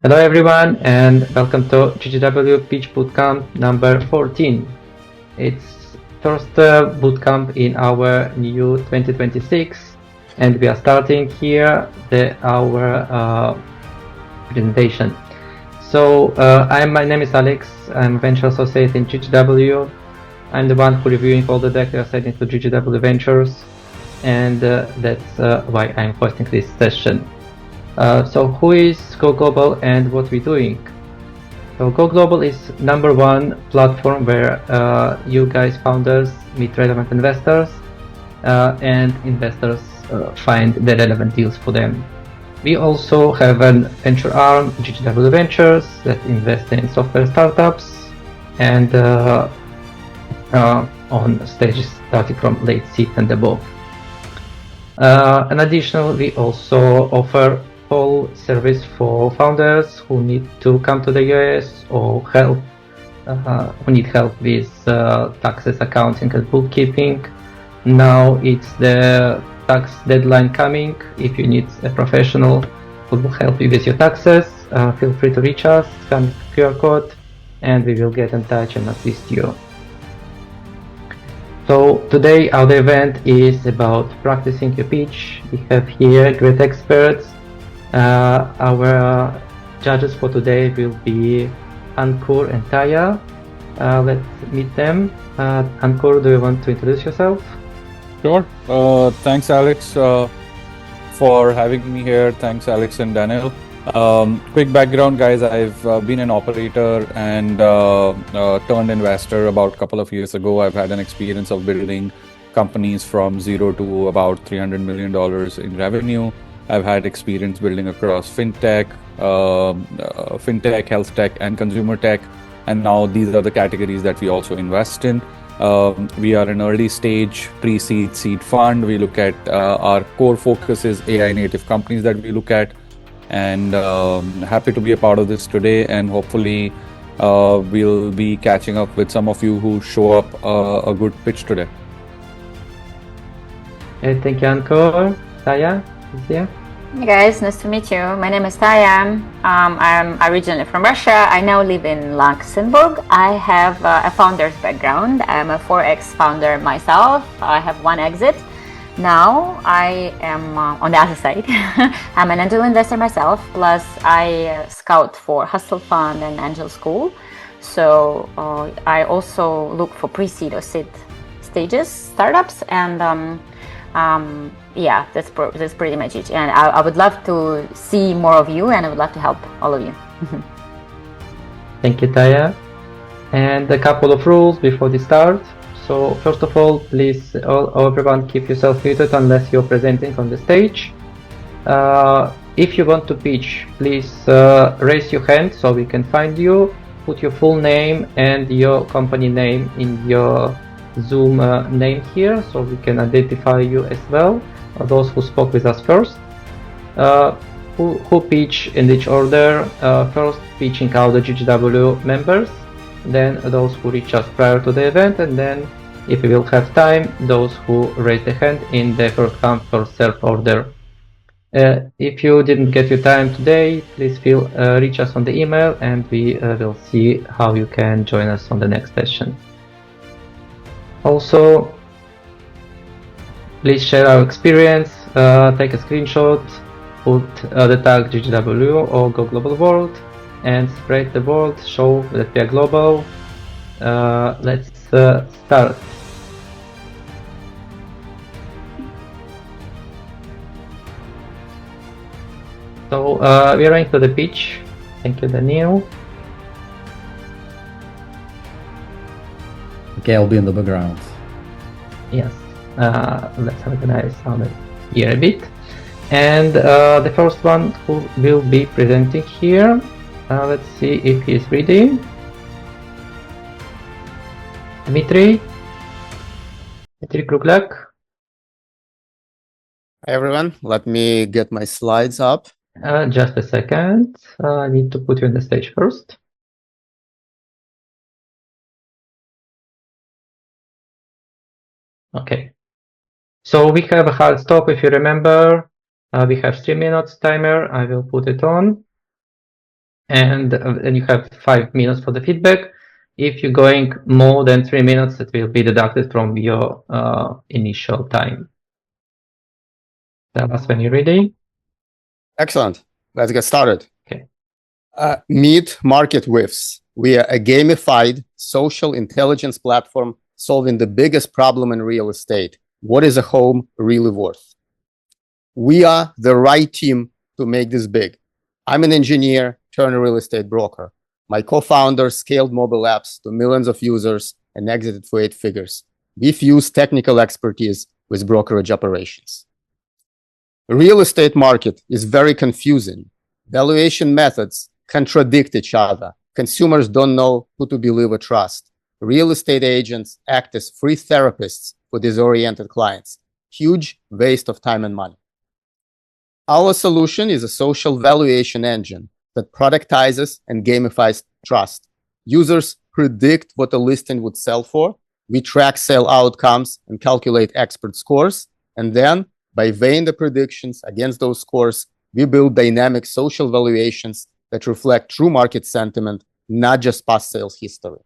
Hello everyone and welcome to GGW Pitch Bootcamp number 14. It's first bootcamp in our new 2026 and we are starting here our presentation. So my name is Alex, I'm a venture associate in GGW. I'm the one who reviewing all the deck we are setting to GGW Ventures and that's why I'm hosting this session. So who is Go Global and what we're doing? So Go Global is #1 platform where you guys founders meet relevant investors and investors find the relevant deals for them. We also have an venture arm, GGW Ventures, that invest in software startups and on stages starting from late seed and above. In addition, we also offer full service for founders who need to come to the US or who need help with taxes, accounting, and bookkeeping. Now it's the tax deadline coming. If you need a professional who will help you with your taxes, feel free to reach us, scan the QR code, and we will get in touch and assist you. So today our event is about practicing your pitch. We have here great experts. Our judges for today will be Ankur and Taya. Let's meet them. Ankur, do you want to introduce yourself? Sure. Thanks, Alex, for having me here. Thanks, Alex and Daniel. Quick background, guys. I've been an operator and turned investor about a couple of years ago. I've had an experience of building companies from zero to about $300 million in revenue. I've had experience building across FinTech, health tech, and consumer tech. And now these are the categories that we also invest in. We are an early stage pre-seed seed fund. We look at our core focus is AI native companies that we look at. And happy to be a part of this today. And hopefully we'll be catching up with some of you who show up a good pitch today. Thank you, Ankur. Taya is here. Hey guys, nice to meet you. My name is Taisiya. I'm originally from Russia. I now live in Luxembourg. I have a founder's background. I'm a 4X founder myself. I have one exit. Now I am on the other side. I'm an angel investor myself, plus I scout for HustleFund and AngelSchool. So I also look for pre-seed or seed stages startups, and yeah, that's pretty much it. And I would love to see more of you, and I would love to help all of you. Thank you, Taya. And a couple of rules before we start. So first of all, please everyone keep yourself muted unless you're presenting on the stage. If you want to pitch, please raise your hand so we can find you. Put your full name and your company name in your Zoom name here so we can identify you as well, those who spoke with us first. Who pitch in each order, first pitching out the GGW members, then those who reach us prior to the event, and then if we will have time, those who raise the hand in the first come first serve order. If you didn't get your time today, please reach us on the email and we will see how you can join us on the next session. Also, please share our experience, take a screenshot, put the tag GGW or Go Global World, and spread the word, show that we are global. Let's start. So we are going to the pitch. Thank you, Daniel. Okay, I'll be in the background. Yes, let's have a nice sound here a bit. And the first one who will be presenting here, let's see if he is ready. Dmitry Kruglak. Hi everyone, let me get my slides up. Just a second, I need to put you on the stage first. Okay, so we have a hard stop if you remember. We have 3 minutes timer, I will put it on. and then you have 5 minutes for the feedback. If you're going more than 3 minutes, it will be deducted from your initial time. Tell us when you're ready. Excellent. Let's get started. Okay. Meet Market Whiffs. We are a gamified social intelligence platform solving the biggest problem in real estate. What is a home really worth? We are the right team to make this big. I'm an engineer turned real estate broker. My co-founder scaled mobile apps to millions of users and exited for 8 figures. We fuse technical expertise with brokerage operations. The real estate market is very confusing. Valuation methods contradict each other. Consumers don't know who to believe or trust. Real estate agents act as free therapists for disoriented clients. Huge waste of time and money. Our solution is a social valuation engine that productizes and gamifies trust. Users predict what a listing would sell for. We track sale outcomes and calculate expert scores. And then, by weighing the predictions against those scores, we build dynamic social valuations that reflect true market sentiment, not just past sales history.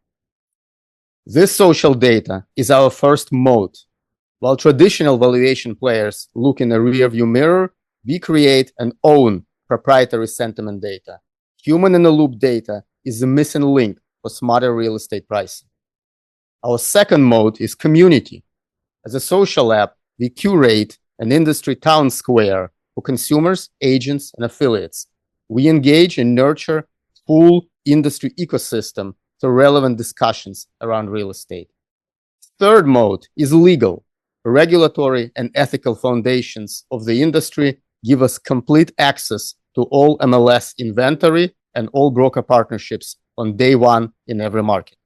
This social data is our first moat. While traditional valuation players look in a rearview mirror, we create and own proprietary sentiment data. Human-in-the-loop data is the missing link for smarter real estate pricing. Our second mode is community. As a social app, we curate an industry town square for consumers, agents, and affiliates. We engage and nurture full industry ecosystem through relevant discussions around real estate. Third mode is legal. Regulatory and ethical foundations of the industry give us complete access to all MLS inventory and all broker partnerships on day one in every market.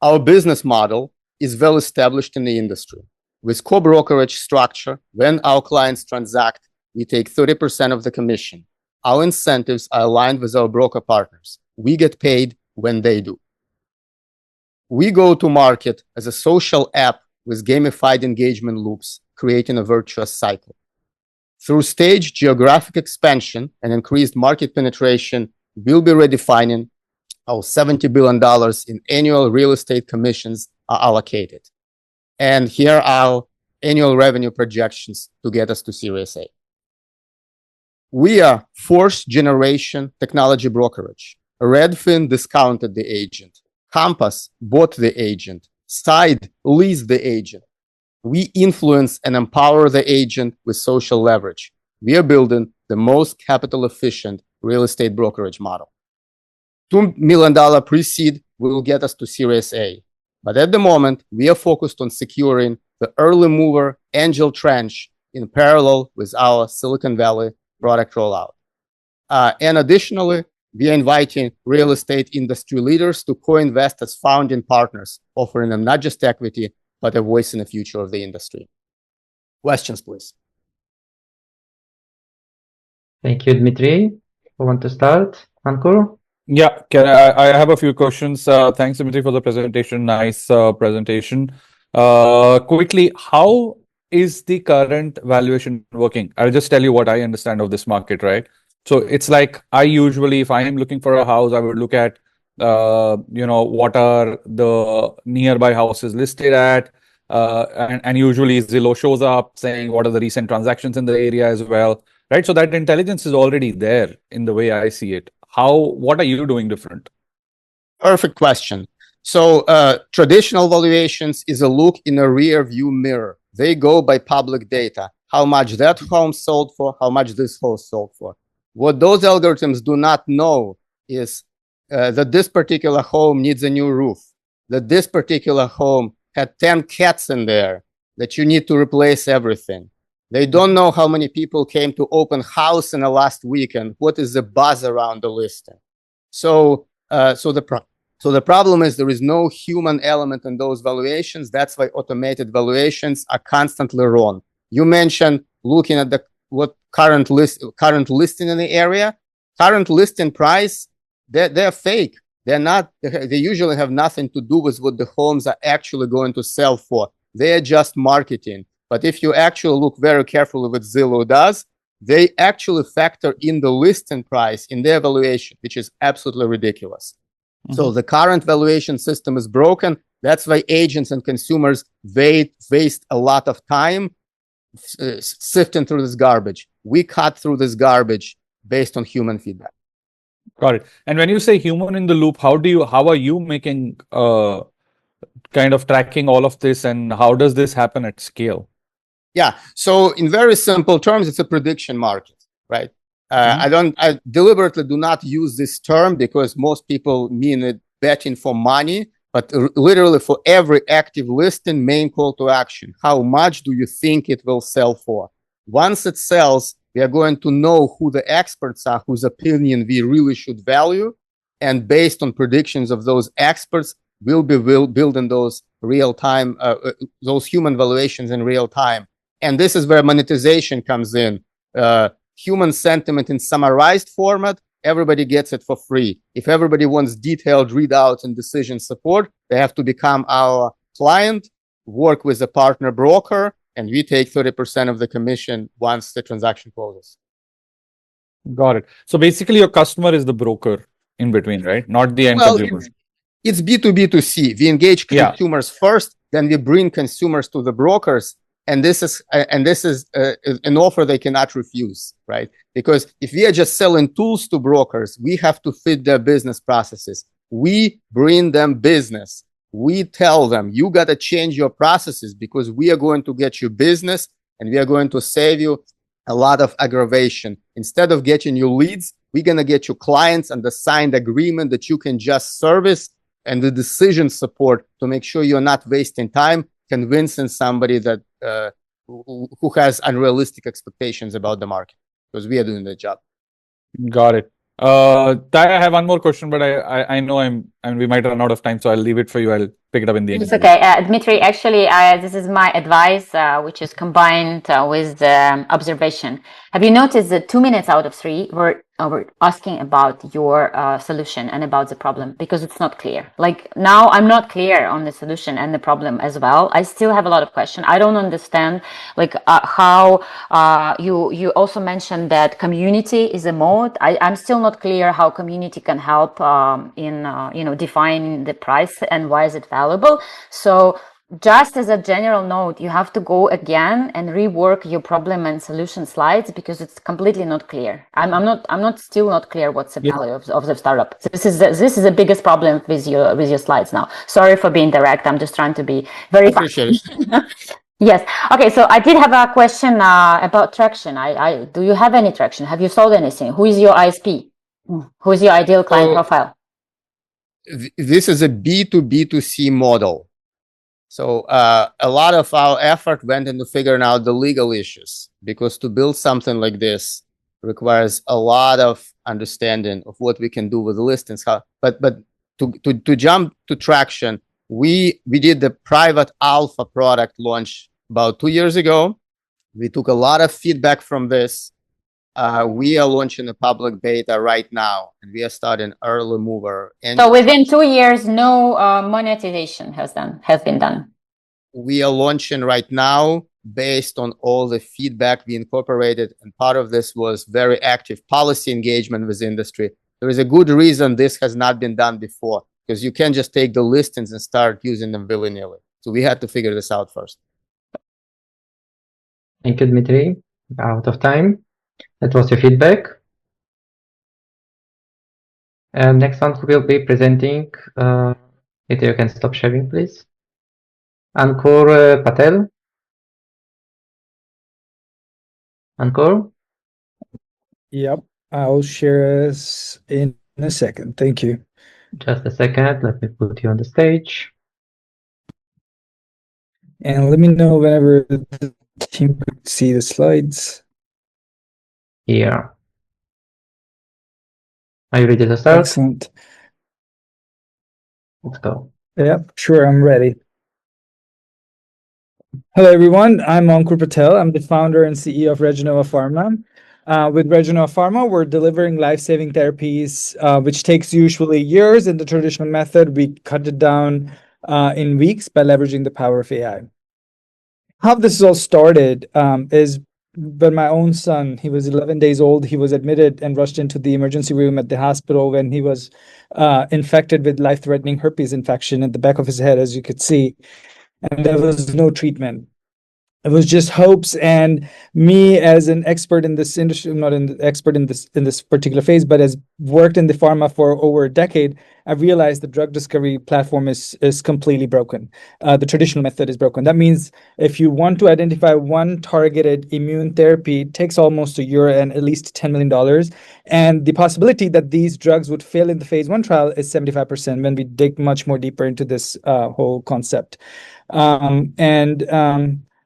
Our business model is well established in the industry. With co-brokerage structure, when our clients transact, we take 30% of the commission. Our incentives are aligned with our broker partners. We get paid when they do. We go to market as a social app with gamified engagement loops, creating a virtuous cycle. Through staged geographic expansion and increased market penetration, we'll be redefining how $70 billion in annual real estate commissions are allocated. And here are our annual revenue projections to get us to Series A. We are fourth generation technology brokerage. Redfin discounted the agent. Compass bought the agent. Side leased the agent. We influence and empower the agent with social leverage. We are building the most capital efficient real estate brokerage model. $2 million pre-seed will get us to Series A. But at the moment, we are focused on securing the early mover angel tranche in parallel with our Silicon Valley product rollout. And additionally, we are inviting real estate industry leaders to co-invest as founding partners, offering them not just equity, but a voice in the future of the industry. Questions, please. Thank you, Dmitry. Who want to start? Ankur? Yeah, I have a few questions. Thanks, Dimitri, for the presentation. Nice presentation. Quickly, how is the current valuation working? I'll just tell you what I understand of this market, right? So it's like I usually, if I am looking for a house, I would look at, what are the nearby houses listed at, and usually Zillow shows up saying what are the recent transactions in the area as well, right? So that intelligence is already there in the way I see it. What are you doing different? Perfect question. So traditional valuations is a look in a rear view mirror. They go by public data. How much that home sold for, how much this house sold for. What those algorithms do not know is that this particular home needs a new roof, that this particular home had 10 cats in there, that you need to replace everything. They don't know how many people came to open house in the last weekend. What is the buzz around the listing? So the problem is there is no human element in those valuations. That's why automated valuations are constantly wrong. You mentioned looking at what current listing in the area. Current listing price, they're fake. They're not. They usually have nothing to do with what the homes are actually going to sell for. They are just marketing. But if you actually look very carefully what Zillow does, they actually factor in the listing price in their valuation, which is absolutely ridiculous. So the current valuation system is broken. That's why agents and consumers waste a lot of time sifting through this garbage. We cut through this garbage based on human feedback. Got it. And when you say human in the loop, how are you making kind of tracking all of this, and how does this happen at scale? Yeah. So in very simple terms, it's a prediction market, right? I deliberately do not use this term because most people mean it betting for money, but literally for every active listing, main call to action. How much do you think it will sell for? Once it sells, we are going to know who the experts are, whose opinion we really should value. And based on predictions of those experts, we'll be building those real-time, those human valuations in real time. And this is where monetization comes in. Human sentiment in summarized format, everybody gets it for free. If everybody wants detailed readouts and decision support, they have to become our client, work with a partner broker, and we take 30% of the commission once the transaction closes. Got it. So basically your customer is the broker in between, right? Not the end consumer. It's B2B2C. We engage consumers first, then we bring consumers to the brokers. And this is an offer they cannot refuse, right? Because if we are just selling tools to brokers, we have to fit their business processes. We bring them business. We tell them, you got to change your processes because we are going to get you business and we are going to save you a lot of aggravation. Instead of getting you leads, we're going to get you clients and the signed agreement that you can just service and the decision support to make sure you're not wasting time convincing somebody that who has unrealistic expectations about the market, because we are doing the job. Got it. I have one more question, but I know we might run out of time, so I'll leave it for you. I'll pick it up in the end. It's okay. Dmitry, actually, this is my advice, which is combined with observation. Have you noticed that 2 minutes out of 3 we're asking about your solution and about the problem because it's not clear. Like now I'm not clear on the solution and the problem as well. I still have a lot of questions. I don't understand like how you also mentioned that community is a mode. I'm still not clear how community can help in defining the price and why is it valuable. So just as a general note, you have to go again and rework your problem and solution slides because it's completely not clear. I'm still not clear what's the value of the startup. This is the biggest problem with your slides now. Sorry for being direct. I'm just trying to be very. Appreciate it. Yes. Okay. So I did have a question about traction. Do you have any traction? Have you sold anything? Who is your ISP? Who is your ideal client profile? This is a B2B2C model. So a lot of our effort went into figuring out the legal issues, because to build something like this requires a lot of understanding of what we can do with the listings. But to jump to traction, we did the private alpha product launch about 2 years ago. We took a lot of feedback from this. We are launching a public beta right now, and we are starting early mover. So within 2 years, no monetization has been done. We are launching right now based on all the feedback we incorporated, and part of this was very active policy engagement with industry. There is a good reason this has not been done before, because you can't just take the listings and start using them willy-nilly. So we had to figure this out first. Thank you, Dmitry. Out of time. That was your feedback. And next one who will be presenting, you can stop sharing, please. Ankur Patel. Ankur? Yep, I'll share this in a second. Thank you. Just a second. Let me put you on the stage. And let me know whenever the team could see the slides. Here. Are you ready to start? Excellent. Let's go. Yep, sure, I'm ready. Hello, everyone. I'm Ankur Patel. I'm the founder and CEO of Regenova Pharma. With Regenova Pharma, we're delivering life-saving therapies, which takes usually years in the traditional method. We cut it down in weeks by leveraging the power of AI. How this all started is but my own son, he was 11 days old. He was admitted and rushed into the emergency room at the hospital when he was infected with life-threatening herpes infection at the back of his head, as you could see. And there was no treatment. It was just hopes. And me, as an expert in this industry, not an expert in this particular phase, but as worked in the pharma for over a decade, I realized the drug discovery platform is completely broken. The traditional method is broken. That means if you want to identify one targeted immune therapy, it takes almost a year and at least $10 million. And the possibility that these drugs would fail in the phase 1 trial is 75% when we dig much more deeper into this whole concept.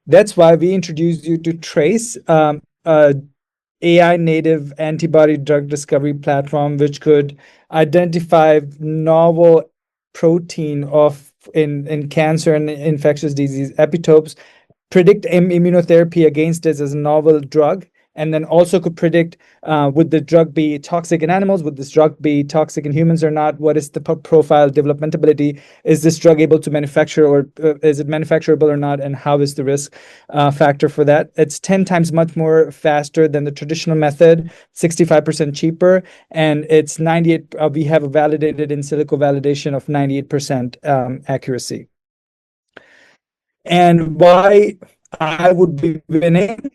That's why we introduced you to Trace, AI native antibody drug discovery platform, which could identify novel protein in cancer and infectious disease epitopes, predict immunotherapy against it as a novel drug, and then also could predict would the drug be toxic in animals, would this drug be toxic in humans or not, what is the profile, developmentability, is this drug able to manufacture or is it manufacturable or not, and how is the risk factor for that. It's 10 times much more faster than the traditional method, 65% cheaper, and it's 98, we have a validated in silico validation of 98% accuracy. And why I would be winning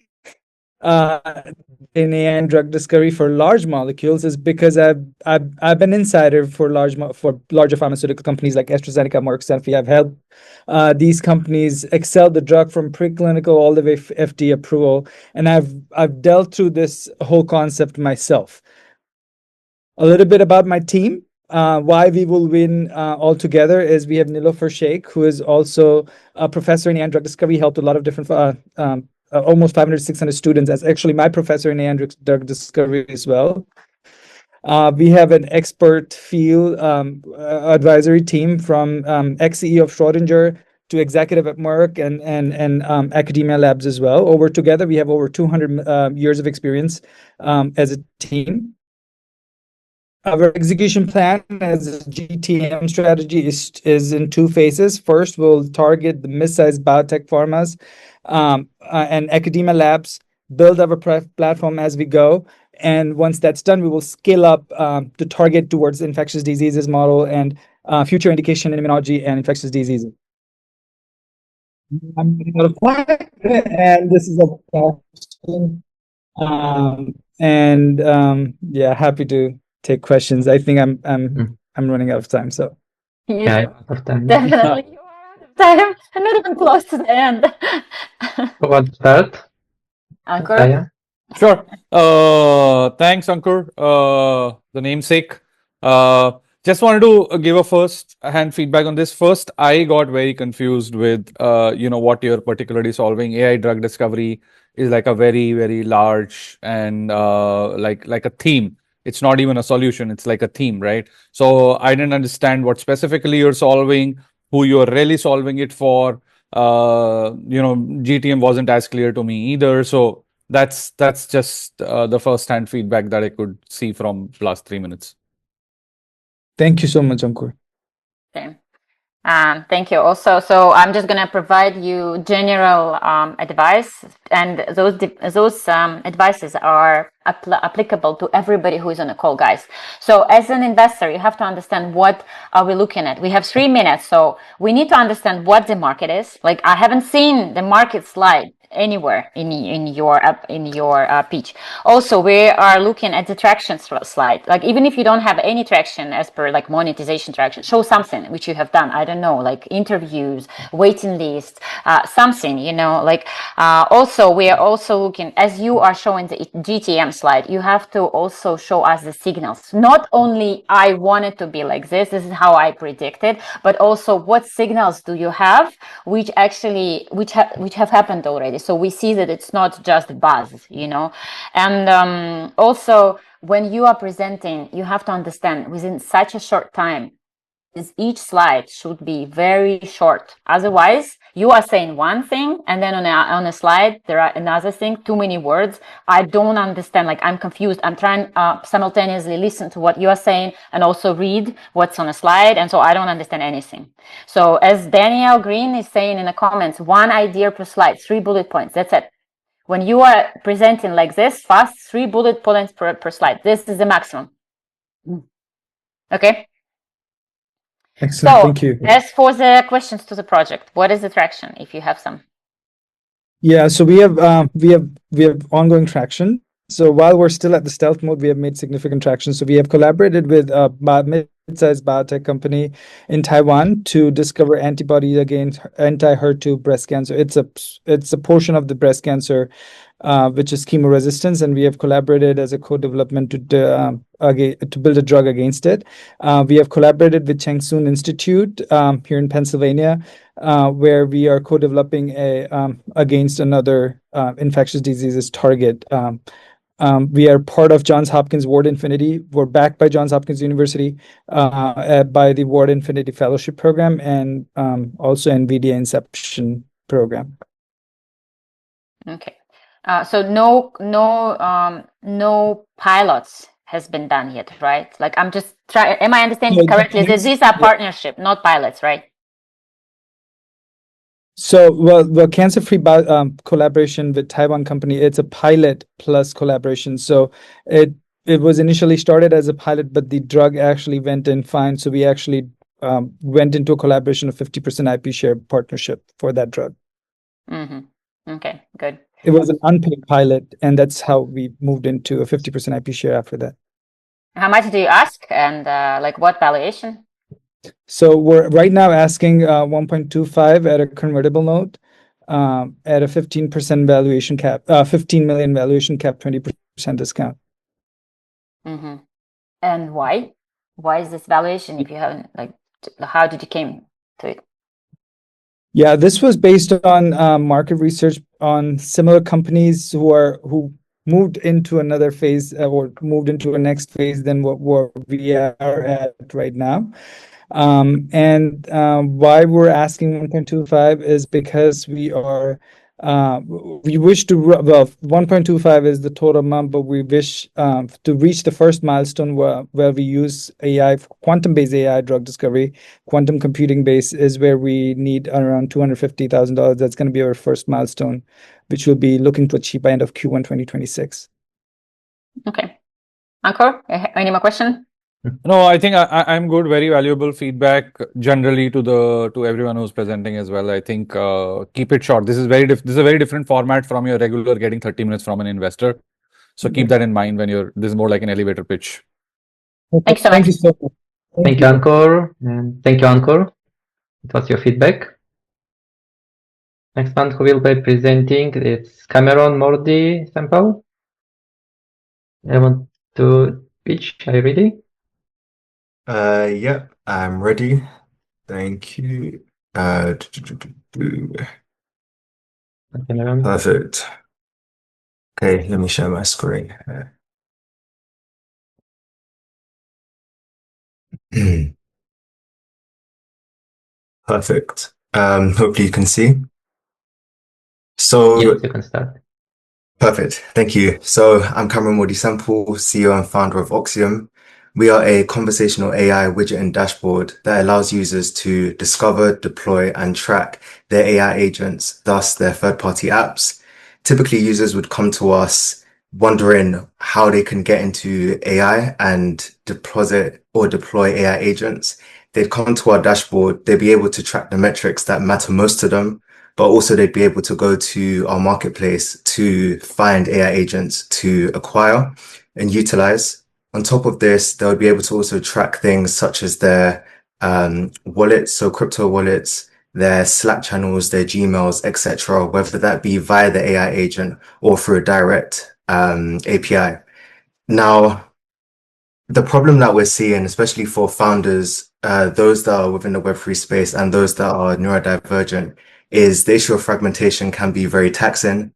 in AI and drug discovery for large molecules is because I've been insider for larger pharmaceutical companies like AstraZeneca, Merck, Sanofi. I've helped these companies excel the drug from preclinical all the way FDA approval, and I've dealt through this whole concept myself. A little bit about my team. Why we will win all together is we have Nilofer Sheikh, who is also a professor in AI and drug discovery, helped a lot of different almost 500, 600 students as actually my professor in AI and drug discovery as well. We have an expert field advisory team from ex-CEO of Schrodinger to executive at Merck and academia labs as well. Together, we have over 200 years of experience as a team. Our execution plan as a GTM strategy is in 2 phases. First, we'll target the mid-sized biotech pharmas and academia labs, build our platform as we go. And once that's done, we will scale up to target towards infectious diseases model and future indication in immunology and infectious diseases. I'm running out of time, and this is a question. Yeah, happy to take questions. I think I'm running out of time. So Yeah, out of time. Definitely, you are out of time. I'm not even close to the end. Who wants to start? Ankur? Taisiya? Sure. Thanks, Ankur, the namesake. Just wanted to give a first-hand feedback on this. First, I got very confused with, what you're particularly solving. AI drug discovery is like a very, very large and like a theme. It's not even a solution. It's like a theme, right? So I didn't understand what specifically you're solving, who you're really solving it for. GTM wasn't as clear to me either. So that's just the first-hand feedback that I could see from last 3 minutes. Thank you so much, Ankur. Okay. Thank you also. So I'm just going to provide you general advice, and those advices are applicable to everybody who is on the call, guys. So as an investor, you have to understand what are we looking at. We have 3 minutes, so we need to understand what the market is. Like, I haven't seen the market slide anywhere in your pitch. Also, we are looking at the traction slide. Like, even if you don't have any traction as per like monetization traction, show something which you have done. I don't know, like interviews, waiting list, something, like also we are also looking, as you are showing the GTM slide, you have to also show us the signals. Not only I want it to be like this is how I predicted, but also what signals do you have which have happened already. So we see that it's not just buzz, and also when you are presenting, you have to understand within such a short time, each slide should be very short. Otherwise, you are saying one thing, and then on a slide there are another thing. Too many words. I don't understand. Like, I'm confused. I'm trying simultaneously listen to what you are saying and also read what's on a slide, and so I don't understand anything. So as Daniel Green is saying in the comments, one idea per slide, 3 bullet points. That's it. when you are presenting like this fast, 3 bullet points per slide. This is the maximum. Okay. Excellent. So, Thank you. as for the questions to the project, what is the traction, if you have some? Yeah, so we have ongoing traction. So while we're still at the stealth mode, we have made significant traction. So we have collaborated with a mid-sized biotech company in Taiwan to discover antibodies against anti-HER2 breast cancer. It's a portion of the breast cancer which is chemoresistance, and we have collaborated as a co-development to build a drug against it. We have collaborated with Cheng Soon Institute here in Pennsylvania, where we are co-developing against another infectious diseases target. We are part of Johns Hopkins Ward Infinity. We're backed by Johns Hopkins University by the Ward Infinity Fellowship Program, and also NVIDIA Inception Program. Okay. So no pilots has been done yet, right? Like, I'm just trying. Am I understanding correctly? These are partnership, not pilots, right? So, the cancer-free collaboration with Taiwan company, it's a pilot plus collaboration. So it was initially started as a pilot, but the drug actually went in fine. So we actually went into a collaboration of 50% IP share partnership for that drug. Okay, good. It was an unpaid pilot, and that's how we moved into a 50% IP share after that. How much do you ask, and like what valuation? So we're right now asking 1.25 at a convertible note, at a 15% valuation cap, 15 million valuation cap, 20% discount. And why? Why is this valuation? If you haven't, like, how did you came to it? Yeah, this was based on market research on similar companies who moved into another phase or moved into a next phase than what we are at right now. And why we're asking 1.25 is because we wish to, well, 1.25 is the total amount, but we wish to reach the first milestone where we use AI, quantum-based AI drug discovery. Quantum computing base is where we need around $250,000. That's going to be our first milestone, which we'll be looking to achieve by end of Q1 2026. Okay. Ankur, any more question? No, I think I'm good. Very valuable feedback generally to everyone who's presenting as well. I think keep it short. This is a very different format from your regular getting 30 minutes from an investor. So keep that in mind when this is more like an elevator pitch. Thanks so much. Thank you so much. Thank you, Ankur. And thank you, Ankur. It was your feedback. Next one who will be presenting is Cameron Mordi Sample. I want to pitch. Are you ready? Yeah, I'm ready. Thank you. Cameron. Perfect. Okay, let me share my screen. Perfect. Hopefully you can see. So Yes, you can start. perfect. Thank you. So I'm Cameron Mordi Sample, CEO and founder of Oxium. We are a conversational AI widget and dashboard that allows users to discover, deploy, and track their AI agents, thus their third-party apps. Typically, users would come to us wondering how they can get into AI and deposit or deploy AI agents. They'd come to our dashboard, they'd be able to track the metrics that matter most to them, but also they'd be able to go to our marketplace to find AI agents to acquire and utilize. On top of this, they'll be able to also track things such as their wallets, so crypto wallets, their Slack channels, their Gmails, etc., whether that be via the AI agent or through a direct API. Now, the problem that we're seeing, especially for founders, those that are within the Web3 space and those that are neurodivergent, is the issue of fragmentation can be very taxing.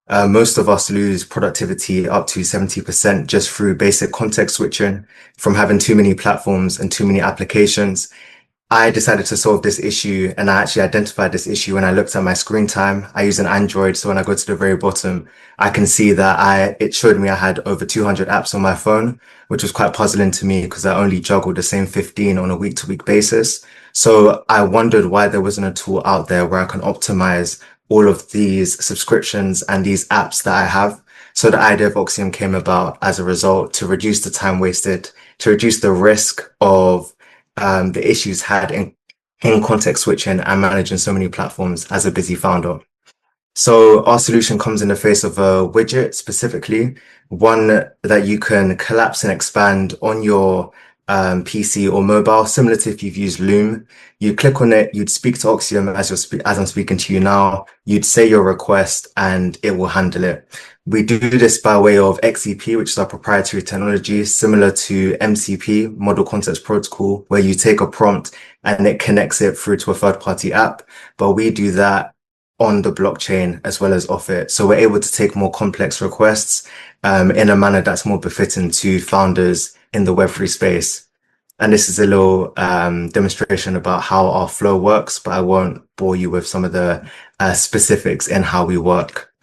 Most of us lose productivity up to 70% just through basic context switching from having too many platforms and too many applications. I decided to solve this issue, and I actually identified this issue when I looked at my screen time. I use an Android, so when I go to the very bottom, I can see that it showed me I had over 200 apps on my phone, which was quite puzzling to me because I only juggled the same 15 on a week-to-week basis. So I wondered why there wasn't a tool out there where I can optimize all of these subscriptions and these apps that I have. So the idea of Oxium came about as a result to reduce the time wasted, to reduce the risk of the issues had in context switching and managing so many platforms as a busy founder. So our solution comes in the face of a widget, specifically one that you can collapse and expand on your PC or mobile, similar to if you've used Loom. You click on it, you'd speak to Oxium as I'm speaking to you now. You'd say your request and it will handle it. We do this by way of XCP, which is our proprietary technology, similar to MCP, Model Context Protocol, where you take a prompt and it connects it through to a third-party app. But we do that on the blockchain as well as off it. So we're able to take more complex requests in a manner that's more befitting to founders in the Web3 space. And this is a little demonstration about how our flow works, but I won't bore you with some of the specifics in how we work.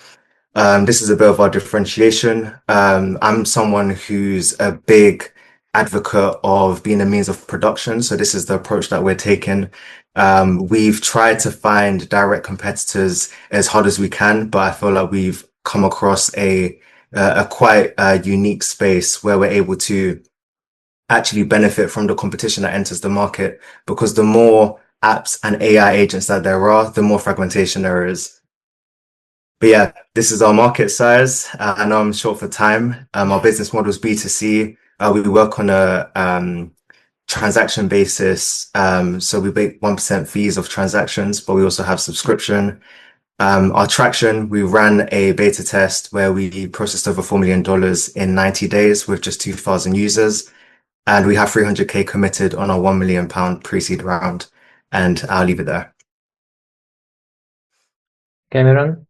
This is a bit of our differentiation. I'm someone who's a big advocate of being a means of production. So this is the approach that we're taking. We've tried to find direct competitors as hard as we can, but I feel like we've come across a quite unique space where we're able to actually benefit from the competition that enters the market, because the more apps and AI agents that there are, the more fragmentation there is. But yeah, this is our market size. I know I'm short for time. Our business model is B2C. We work on a transaction basis. So we make 1% fees of transactions, but we also have subscription. Our traction, we ran a beta test where we processed over $4 million in 90 days with just 2,000 users. And we have 300K committed on our £1 million pre-seed round. And I'll leave it there. Cameron?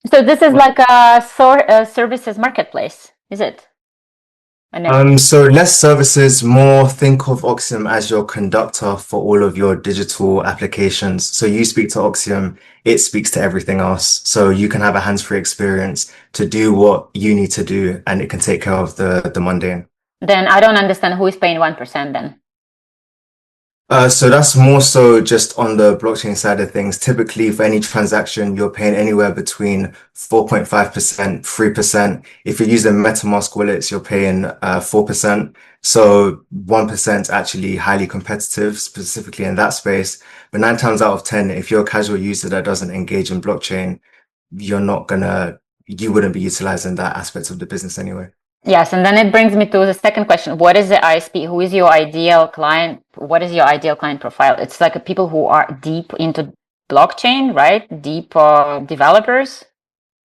So this is like a services marketplace, is it? So less services, more think of Oxium as your conductor for all of your digital applications. So you speak to Oxium, it speaks to everything else. So you can have a hands-free experience to do what you need to do, and it can take care of the mundane. Then I don't understand who is paying 1% then. So that's more so just on the blockchain side of things. Typically, for any transaction, you're paying anywhere between 4.5%, 3%. If you're using MetaMask wallets, you're paying 4%. So 1% is actually highly competitive, specifically in that space. But 9 times out of 10, if you're a casual user that doesn't engage in blockchain, you wouldn't be utilizing that aspect of the business anyway. Yes, and then it brings me to the second question. What is the ISP? Who is your ideal client? What is your ideal client profile? It's like people who are deep into blockchain, right? Deep developers?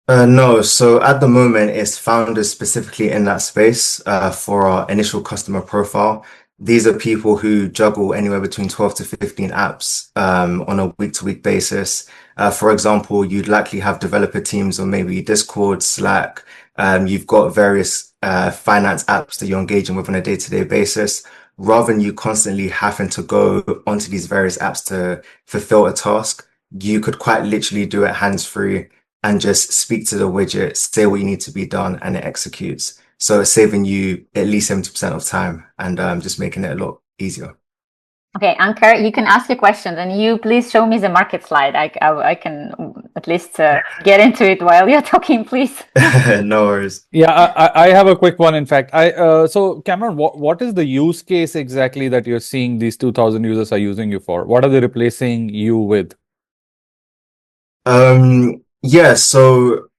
No, so at the moment, it's founders specifically in that space for our initial customer profile. These are people who juggle anywhere between 12 to 15 apps on a week-to-week basis. For example, you'd likely have developer teams on maybe Discord, Slack. You've got various finance apps that you're engaging with on a day-to-day basis. Rather than you constantly having to go onto these various apps to fulfill a task, you could quite literally do it hands-free and just speak to the widget, say what you need to be done, and it executes. So it's saving you at least 70% of time and just making it a lot easier. Okay, Ankur, you can ask your questions, and you please show me the market slide. I can at least get into it while you're talking, please. No worries. Yeah, I have a quick one. In fact, so Cameron, what is the use case exactly that you're seeing these 2,000 users are using you for? What are they replacing you with? Yeah, so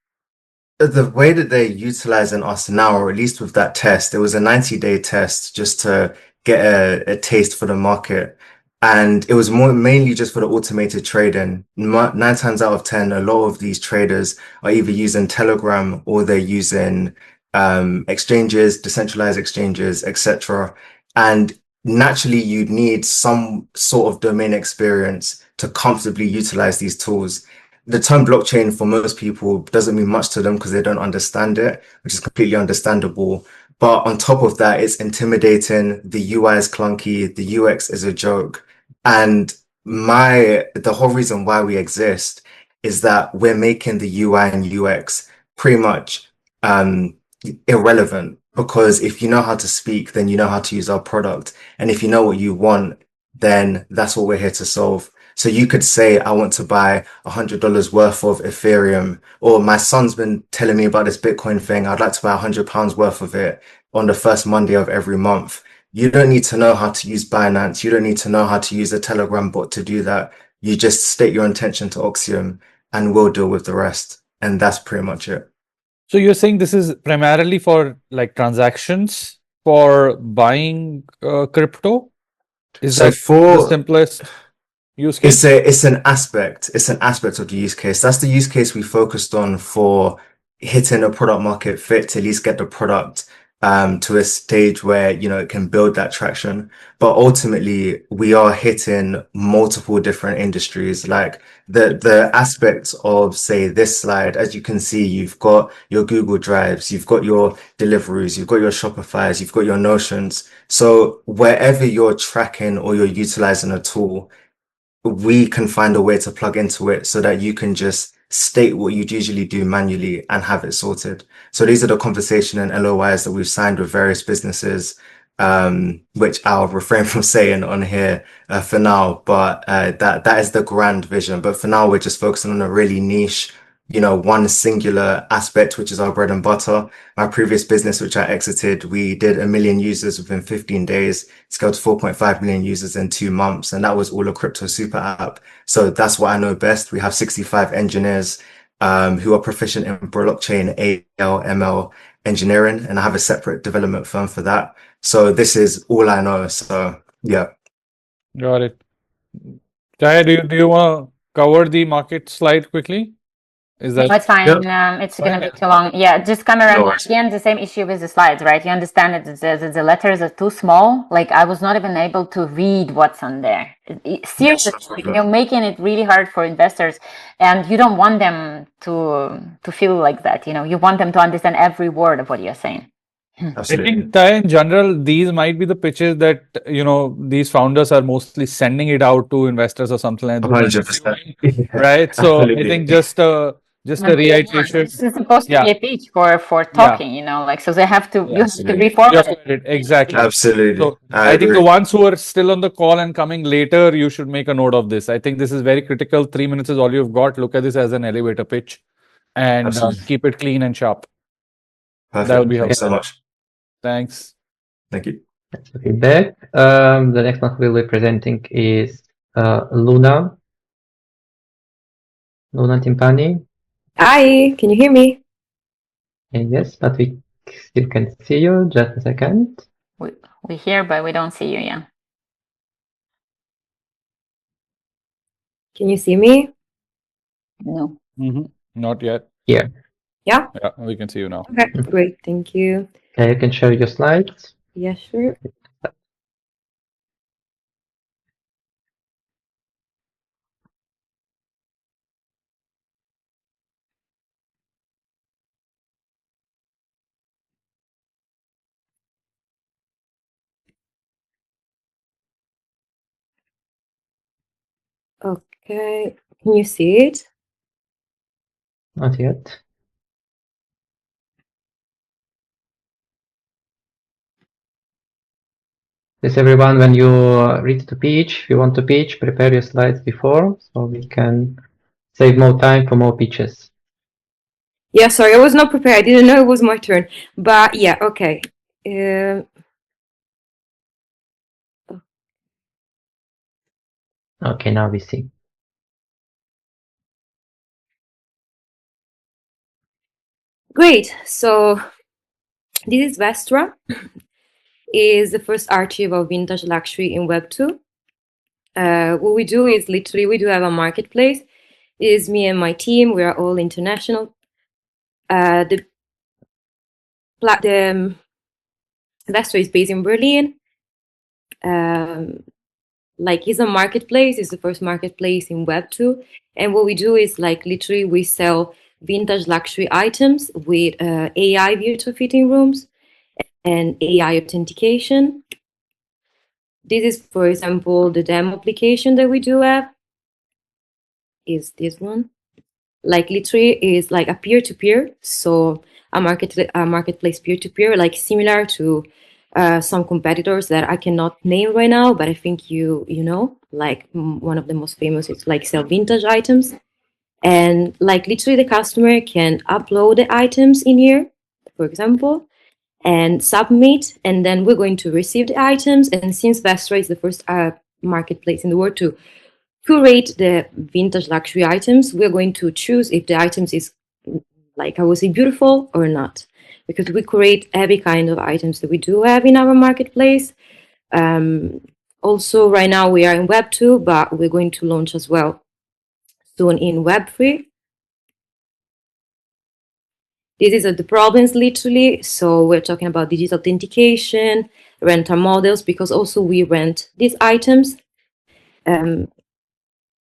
the way that they're utilizing us now, or at least with that test, it was a 90-day test just to get a taste for the market. And it was mainly just for the automated trading. 9 times out of 10, a lot of these traders are either using Telegram or they're using exchanges, decentralized exchanges, etc. And naturally, you'd need some sort of domain experience to comfortably utilize these tools. The term blockchain for most people doesn't mean much to them because they don't understand it, which is completely understandable. But on top of that, it's intimidating. The UI is clunky. The UX is a joke. And the whole reason why we exist is that we're making the UI and UX pretty much irrelevant, because if you know how to speak, then you know how to use our product. And if you know what you want, then that's what we're here to solve. So you could say, I want to buy $100 worth of Ethereum, or my son's been telling me about this Bitcoin thing. I'd like to buy £100 worth of it on the first Monday of every month. You don't need to know how to use Binance. You don't need to know how to use a Telegram bot to do that. You just state your intention to Oxium and we'll deal with the rest. And that's pretty much it. So you're saying this is primarily for like transactions for buying crypto? Is So that the simplest use case? It's an aspect of the use case. That's the use case we focused on for hitting a product market fit to at least get the product to a stage where, you know, it can build that traction. But ultimately, we are hitting multiple different industries. Like the aspects of, say, this slide, as you can see, you've got your Google Drives, you've got your Deliveries, you've got your Shopifys, you've got your Notions. So wherever you're tracking or you're utilizing a tool, we can find a way to plug into it so that you can just state what you'd usually do manually and have it sorted. So these are the conversation and LOIs that we've signed with various businesses, which I'll refrain from saying on here for now, but that is the grand vision. But for now, we're just focusing on a really niche, you know, one singular aspect, which is our bread and butter. My previous business, which I exited, we did 1 million users within 15 days, scaled to 4.5 million users in 2 months. And that was all a crypto super app. So that's what I know best. We have 65 engineers who are proficient in blockchain, AL, ML engineering, and I have a separate development firm for that. So this is all I know. So yeah. Got it. Jaya, do you want to cover the market slide quickly? Is that That's fine. It's going to be too long. Yeah, just come around. Again, the same issue with the slides, right? You understand that the letters are too small. Like I was not even able to read what's on there. Seriously, you're making it really hard for investors, and you don't want them to feel like that. You know, you want them to understand every word of what you're saying. Absolutely. I think in general, these might be the pitches that, you know, these founders are mostly sending it out to investors or something like that. 100%. Right. So Absolutely. I think just a reiteration. This is supposed to be a pitch for talking, you know, like, so they have to, you have to reformat it. Exactly. Absolutely. So I think the ones who are still on the call and coming later, you should make a note of this. I think this is very critical. 3 minutes is all you've got. Look at this as an elevator pitch and keep it clean and sharp. Perfect. That would be helpful. Thanks so much. Thanks. Thank you. That's the feedback. The next one we'll be presenting is Luna Timpani. Hi, can you hear me? Yes, but we still can see you. Just a second. We hear, but we don't see you, yeah. Can you see me? No. Not yet. Here. Yeah? Yeah, we can see you now. Okay, great, thank you. Okay, you can show your slides. Yeah, sure. Okay, can you see it? Not yet. Yes, everyone, when you reach the pitch, if you want to pitch, prepare your slides before so we can save more time for more pitches. Yeah, sorry, I was not prepared. I didn't know it was my turn. But yeah, okay. Okay, now we see. Great. So this is Vestra. Is the first archive of vintage luxury in Web 2. What we do is literally we do have a marketplace. It is me and my team. We are all international. The Vestra is based in Berlin. Like it's a marketplace. It's the first marketplace in Web 2. And what we do is like literally we sell vintage luxury items with AI virtual fitting rooms and AI authentication. This is, for example, the demo application that we do have is this one. Like literally is like a peer-to-peer. So a marketplace peer-to-peer, like similar to some competitors that I cannot name right now, but I think you know. like one of the most famous is like sell vintage items. And like literally the customer can upload the items in here, for example, and submit, and then we're going to receive the items. And since Vestra is the first marketplace in the world to curate the vintage luxury items, we're going to choose if the items is, like I would say, beautiful or not, because we curate every kind of items that we do have in our marketplace. Also, right now we are in Web 2, but we're going to launch as well soon in Web 3. This is the problems literally. So we're talking about digital authentication, rental models, because also we rent these items.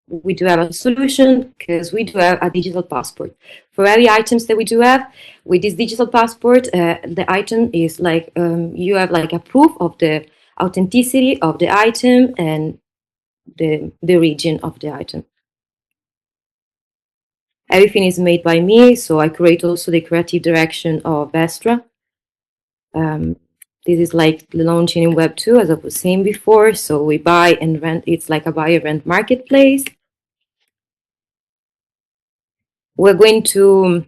We do have a solution because we do have a digital passport. For every items that we do have, with this digital passport, the item is like, you have like a proof of the authenticity of the item and the origin of the item. Everything is made by me, so I create also the creative direction of Vestra. This is like launching in Web 2, as I was saying before. So we buy and rent. It's like a buy and rent marketplace. We're going to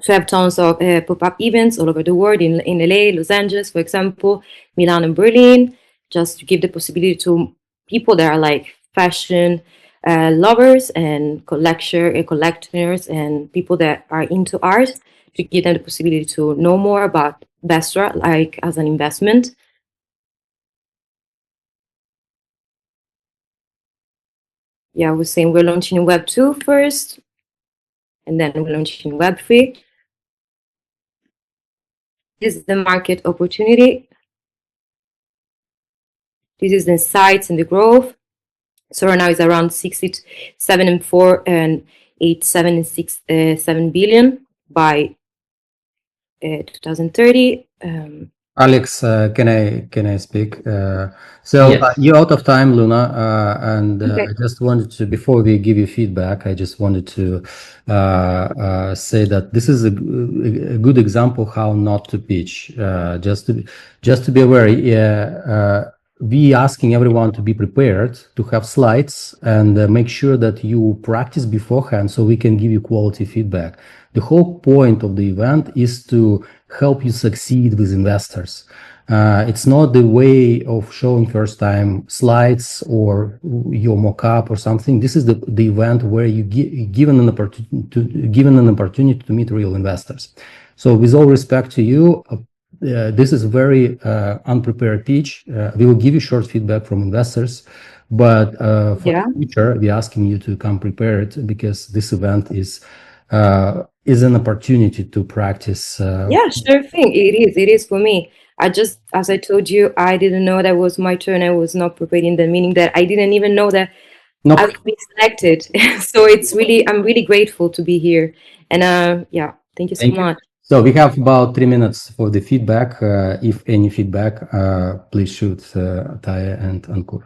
have tons of pop-up events all over the world, in LA, Los Angeles, for example, Milan and Berlin, just to give the possibility to people that are like fashion lovers and collectors and people that are into art, to give them the possibility to know more about Vestra, like as an investment. Yeah, I was saying we're launching in Web 2 first, and then we're launching in Web 3. This is the market opportunity. This is the sites and the growth. So right now it's around 67.4 and 8.7 billion by 2030. Alex, can I speak? So Yes. you're out of time, Luna, and Okay. I just wanted to, before we give you feedback, I just wanted to say that this is a good example how not to pitch. Just to be aware, we asking everyone to be prepared, to have slides, and make sure that you practice beforehand so we can give you quality feedback. The whole point of the event is to help you succeed with investors. It's not the way of showing first time slides or your mock-up or something. This is the event where you given an opportunity to meet real investors. So with all respect to you, this is very unprepared pitch. We will give you short feedback from investors, but for the future, we're asking you to come prepared, because this event is an opportunity to practice. Yeah, sure thing. It is for me. I just, as I told you, I didn't know that was my turn. I was not prepared, in the meaning that I didn't even know that I would be selected. So it's really, I'm really grateful to be here. And yeah, thank you so much. So we have about 3 minutes for the feedback. If any feedback, please shoot Taya and Ankur.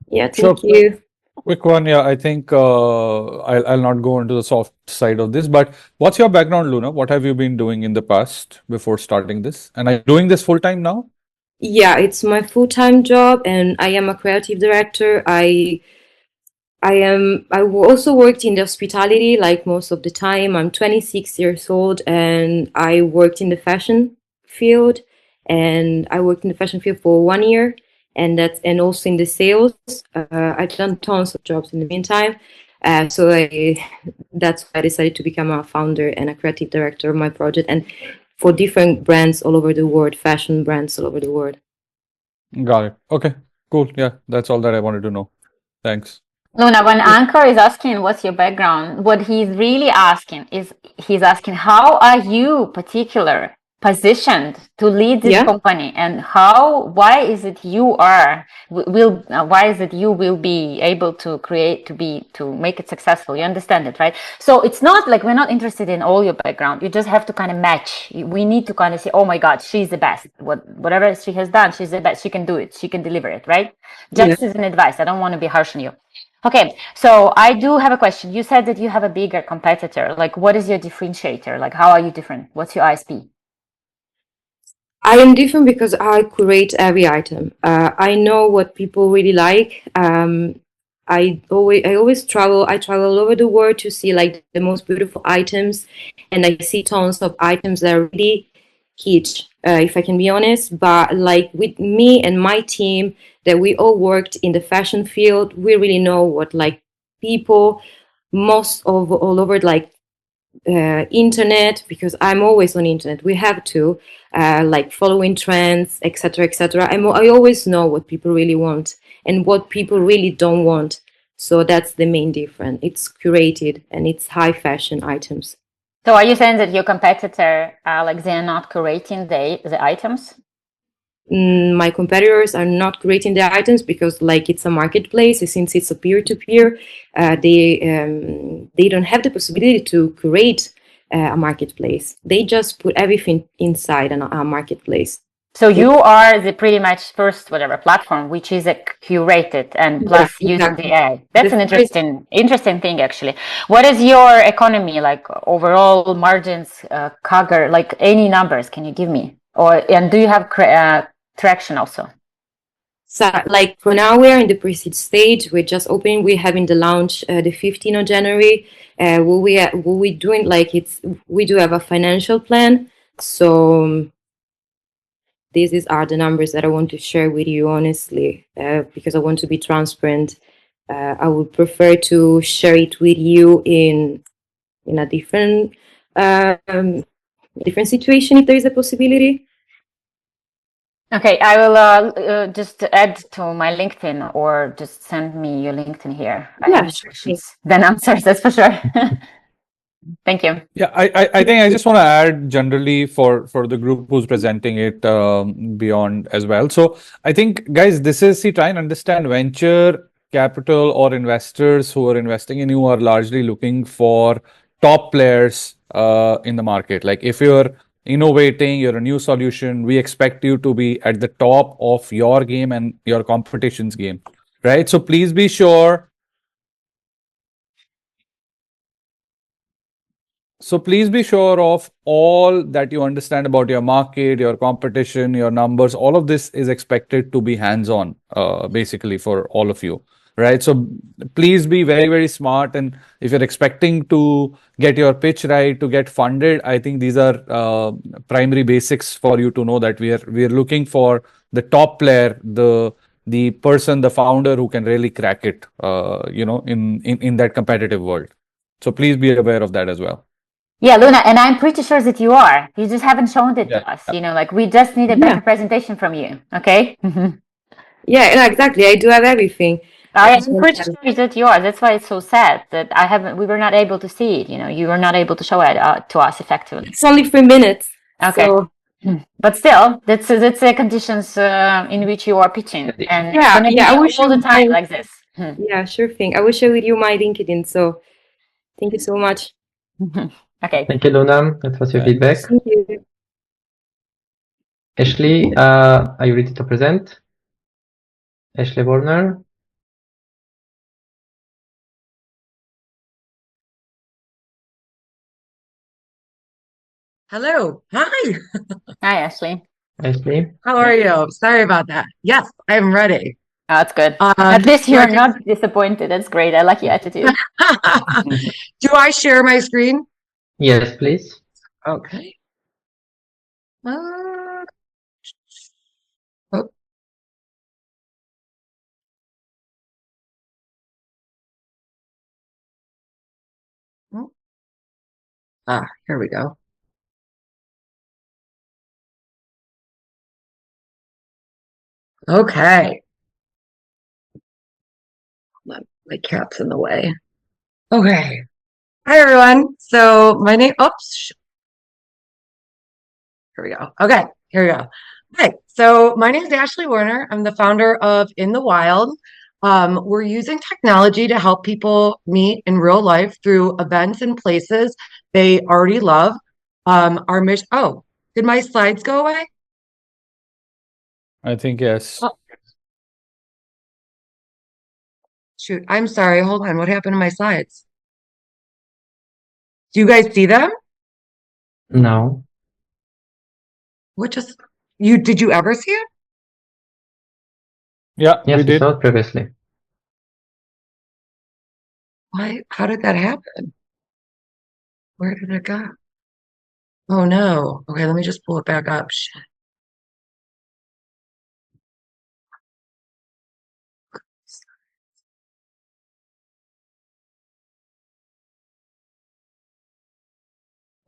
Yeah, thank you. Quick one, yeah. I think I'll not go into the soft side of this, but what's your background, Luna? What have you been doing in the past before starting this? And are you doing this full time now? Yeah, it's my full-time job, and I am a creative director. I also worked in the hospitality, like most of the time. I'm 26 years old, and I worked in the fashion field, and I worked in the fashion field for 1 year, and also in the sales. I've done tons of jobs in the meantime. So that's why I decided to become a founder and a creative director of my project, and for different brands all over the world, fashion brands all over the world. Got it. Okay, cool. Yeah, that's all that I wanted to know. Thanks. Luna, when Ankur is asking what's your background, what he's really asking is, he's asking how are you particular positioned to lead this company, and why is it you will be able to make it successful? You understand it, right? So it's not like we're not interested in all your background. You just have to kind of match. We need to kind of say, oh my God, she's the best. Whatever she has done, she's the best. She can do it. She can deliver it, right? Just as an advice. I don't want to be harsh on you. Okay, so I do have a question. You said that you have a bigger competitor. Like, what is your differentiator? Like, how are you different? What's your ISP? I am different because I curate every item. I know what people really like. I always travel. I travel all over the world to see like the most beautiful items, and I see tons of items that are really kitsch, if I can be honest. But like with me and my team, that we all worked in the fashion field, we really know what like people most of all over like internet, because I'm always on internet. We have to like following trends, etc., etc. I always know what people really want and what people really don't want. So that's the main difference. It's curated and it's high fashion items. So are you saying that your competitor, like they're not curating the items? My competitors are not creating the items because like it's a marketplace, since it's a peer-to-peer, they don't have the possibility to create a marketplace. They just put everything inside a marketplace. So you are the pretty much first whatever platform which is curated and plus using the AI. That's an interesting thing actually. What is your economy like overall margins, CAGR, like any numbers can you give me? And do you have traction also? So like for now we're in the pre-seed stage. We're just opening. We're having the launch the 15th of January. What we doing like we do have a financial plan. So these are the numbers that I want to share with you honestly, because I want to be transparent. I would prefer to share it with you in a different situation if there is a possibility. Okay, I will just add to my LinkedIn or just send me your LinkedIn here. I have questions, then answers, that's for sure. Thank you. Yeah, I think I just want to add generally for the group who's presenting it beyond as well. So I think, guys, this is, try and understand venture capital or investors who are investing in you are largely looking for top players in the market. Like if you're innovating, you're a new solution, we expect you to be at the top of your game and your competition's game, right? So please be sure. So please be sure of all that you understand about your market, your competition, your numbers. All of this is expected to be hands-on, basically for all of you, right? So please be very, very smart. And if you're expecting to get your pitch right, to get funded, I think these are primary basics for you to know that we're looking for the top player, the person, the founder who can really crack it, in that competitive world. So please be aware of that as well. Yeah, Luna, and I'm pretty sure that you are. You just haven't shown it to us. Like we just need a better presentation from you. Okay. Yeah, no, exactly. I do have everything. I'm pretty sure that you are. That's why it's so sad that we were not able to see it. You were not able to show it to us effectively. It's only 3 minutes. Okay. So. But still, that's the conditions in which you are pitching, and it's gonna be all the time like this. Yeah, sure thing. I will share with you my LinkedIn. So, thank you so much. Okay. Thank you, Luna. That was your feedback. Thank you. Ashley, are you ready to present? Ashley Warner. Hello. Hi. Hi, Ashley. Ashley. How are you? Sorry about that. Yes, I'm ready. Oh, that's good. At least you're not disappointed. That's great. I like your attitude. Do I share my screen? Yes, please. Okay. Here we go. Okay. My cat's in the way. Okay. Hi, everyone. So my name, oops. Here we go. Okay, here we go. Hi. So my name is Ashley Warner. I'm the founder of In the Wild. We're using technology to help people meet in real life through events and places they already love. Our mission. Oh, did my slides go away? I think yes. Oh. Shoot, I'm sorry. Hold on. What happened to my slides? Do you guys see them? No. Did you ever see it? Yeah, yes, we did. Saw it previously. Why? How did that happen? Where did it go? Oh no. Okay, let me just pull it back up. Shit.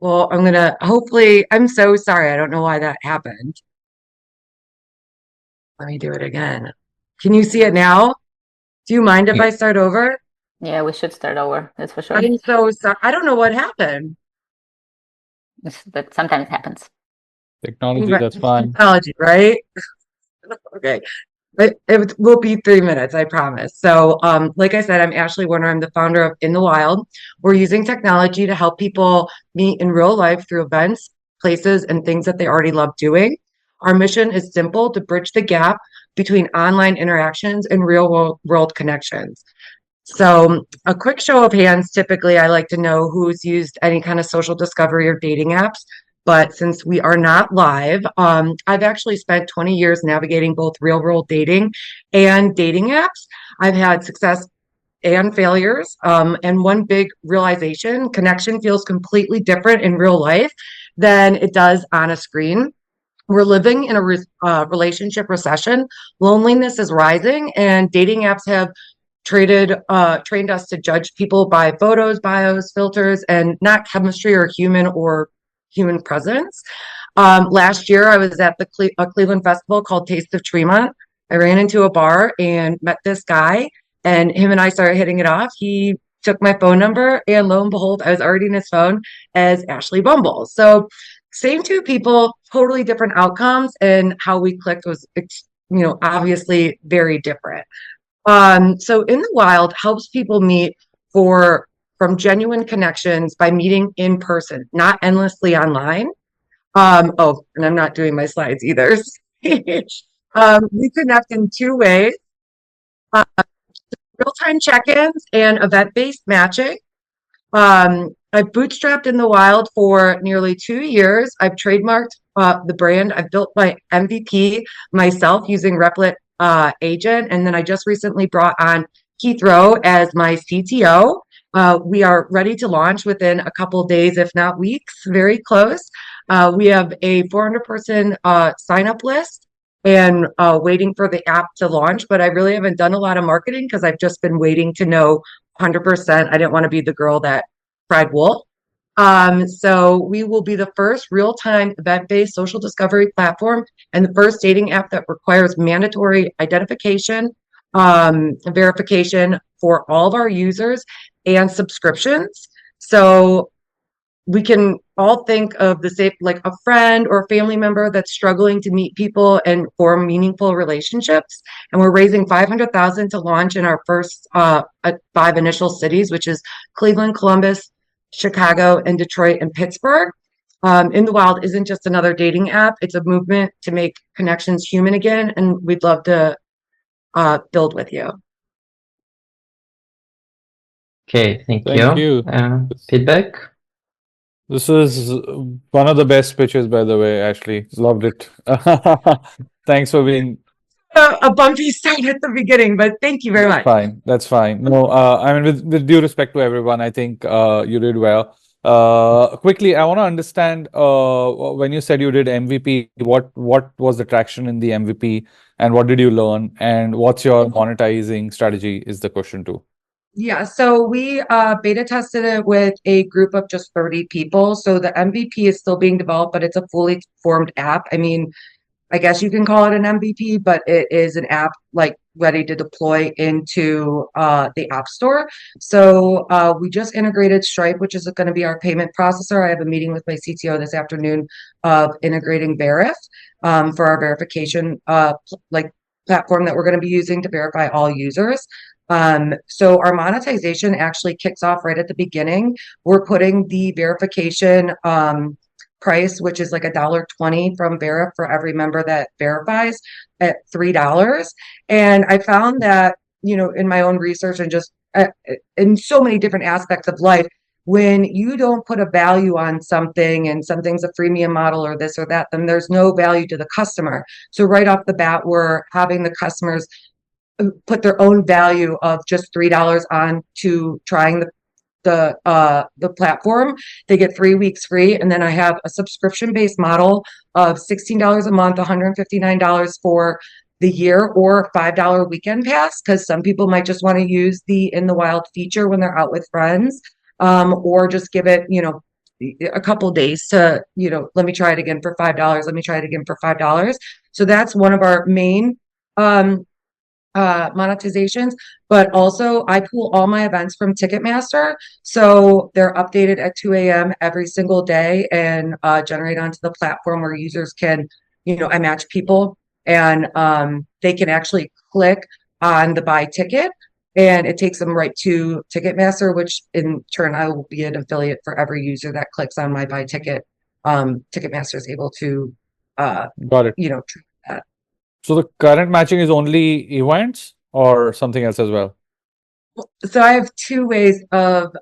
Well, I'm so sorry. I don't know why that happened. Let me do it again. Can you see it now? Do you mind if Yeah. I start over? Yeah, we should start over. That's for sure. I'm so sorry. I don't know what happened. That sometimes happens. Technology, that's fine. Technology, right? Okay. It will be 3 minutes, I promise. So, like I said, I'm Ashley Warner. I'm the founder of In the Wild. We're using technology to help people meet in real life through events, places, and things that they already love doing. Our mission is simple: to bridge the gap between online interactions and real world connections. So, a quick show of hands, typically, I like to know who's used any kind of social discovery or dating apps. But since we are not live, I've actually spent 20 years navigating both real world dating and dating apps. I've had success and failures. And one big realization: connection feels completely different in real life than it does on a screen. We're living in a relationship recession. Loneliness is rising, and dating apps have trained us to judge people by photos, bios, filters, and not chemistry or human presence. Last year, I was at a Cleveland festival called Taste of Tremont. I ran into a bar and met this guy, and him and I started hitting it off. He took my phone number, and lo and behold, I was already in his phone as Ashley Bumble. So, same two people, totally different outcomes, and how we clicked was, obviously very different. So In the Wild helps people meet from genuine connections by meeting in person, not endlessly online. And I'm not doing my slides either. We connect in two ways: uh, real-time check-ins and event-based matching. I've bootstrapped In the Wild for nearly 2 years. I've trademarked the brand. I've built my MVP myself using Replit Agent. And then I just recently brought on Keith Rowe as my CTO. We are ready to launch within a couple of days, if not weeks, very close. We have a 400-person sign-up list and waiting for the app to launch. But I really haven't done a lot of marketing because I've just been waiting to know 100%. I didn't want to be the girl that cried wolf. So we will be the first real-time event-based social discovery platform and the first dating app that requires mandatory identification, verification for all of our users and subscriptions. So we can all think of the same, like a friend or a family member that's struggling to meet people and form meaningful relationships. And we're raising 500,000 to launch in our first 5 initial cities, which is Cleveland, Columbus, Chicago, and Detroit and Pittsburgh. In the Wild isn't just another dating app; it's a movement to make connections human again, and we'd love to build with you. Okay, thank Thank you. Feedback? This is one of the best pitches, by the way, Ashley. Loved it. Thanks for being A bumpy start at the beginning, but thank you very much. fine. That's fine. No, I mean, with due respect to everyone, I think you did well. Quickly, I want to understand when you said you did MVP, what was the traction in the MVP, and what did you learn, and what's your monetizing strategy is the question too. Yeah, so we beta tested it with a group of just 30 people. So the MVP is still being developed, but it's a fully formed app. I mean, I guess you can call it an MVP, but it is an app like ready to deploy into the App Store. So we just integrated Stripe, which is going to be our payment processor. I have a meeting with my CTO this afternoon of integrating Verif for our verification platform that we're going to be using to verify all users. So our monetization actually kicks off right at the beginning. We're putting the verification price, which is like $1.20 from Verif for every member that verifies, at $3. And I found that, in my own research and just in so many different aspects of life, when you don't put a value on something and something's a freemium model or this or that, then there's no value to the customer. So right off the bat, we're having the customers put their own value of just $3 on to trying the platform. They get 3 weeks free, and then I have a subscription-based model of $16 a month, $159 for the year, or $5 weekend pass, because some people might just want to use the In the Wild feature when they're out with friends, or just give it, a couple days to, let me try it again for $5. Let me try it again for $5. So that's one of our main monetizations. But also I pull all my events from Ticketmaster, so they're updated at 2 a.m. every single day and generate onto the platform where users can, I match people, and they can actually click on the buy ticket, and it takes them right to Ticketmaster, which in turn I will be an affiliate for every user that clicks on my buy ticket. Ticketmaster is able to Got it. treat that. So the current matching is only events or something else as well? So I have two ways of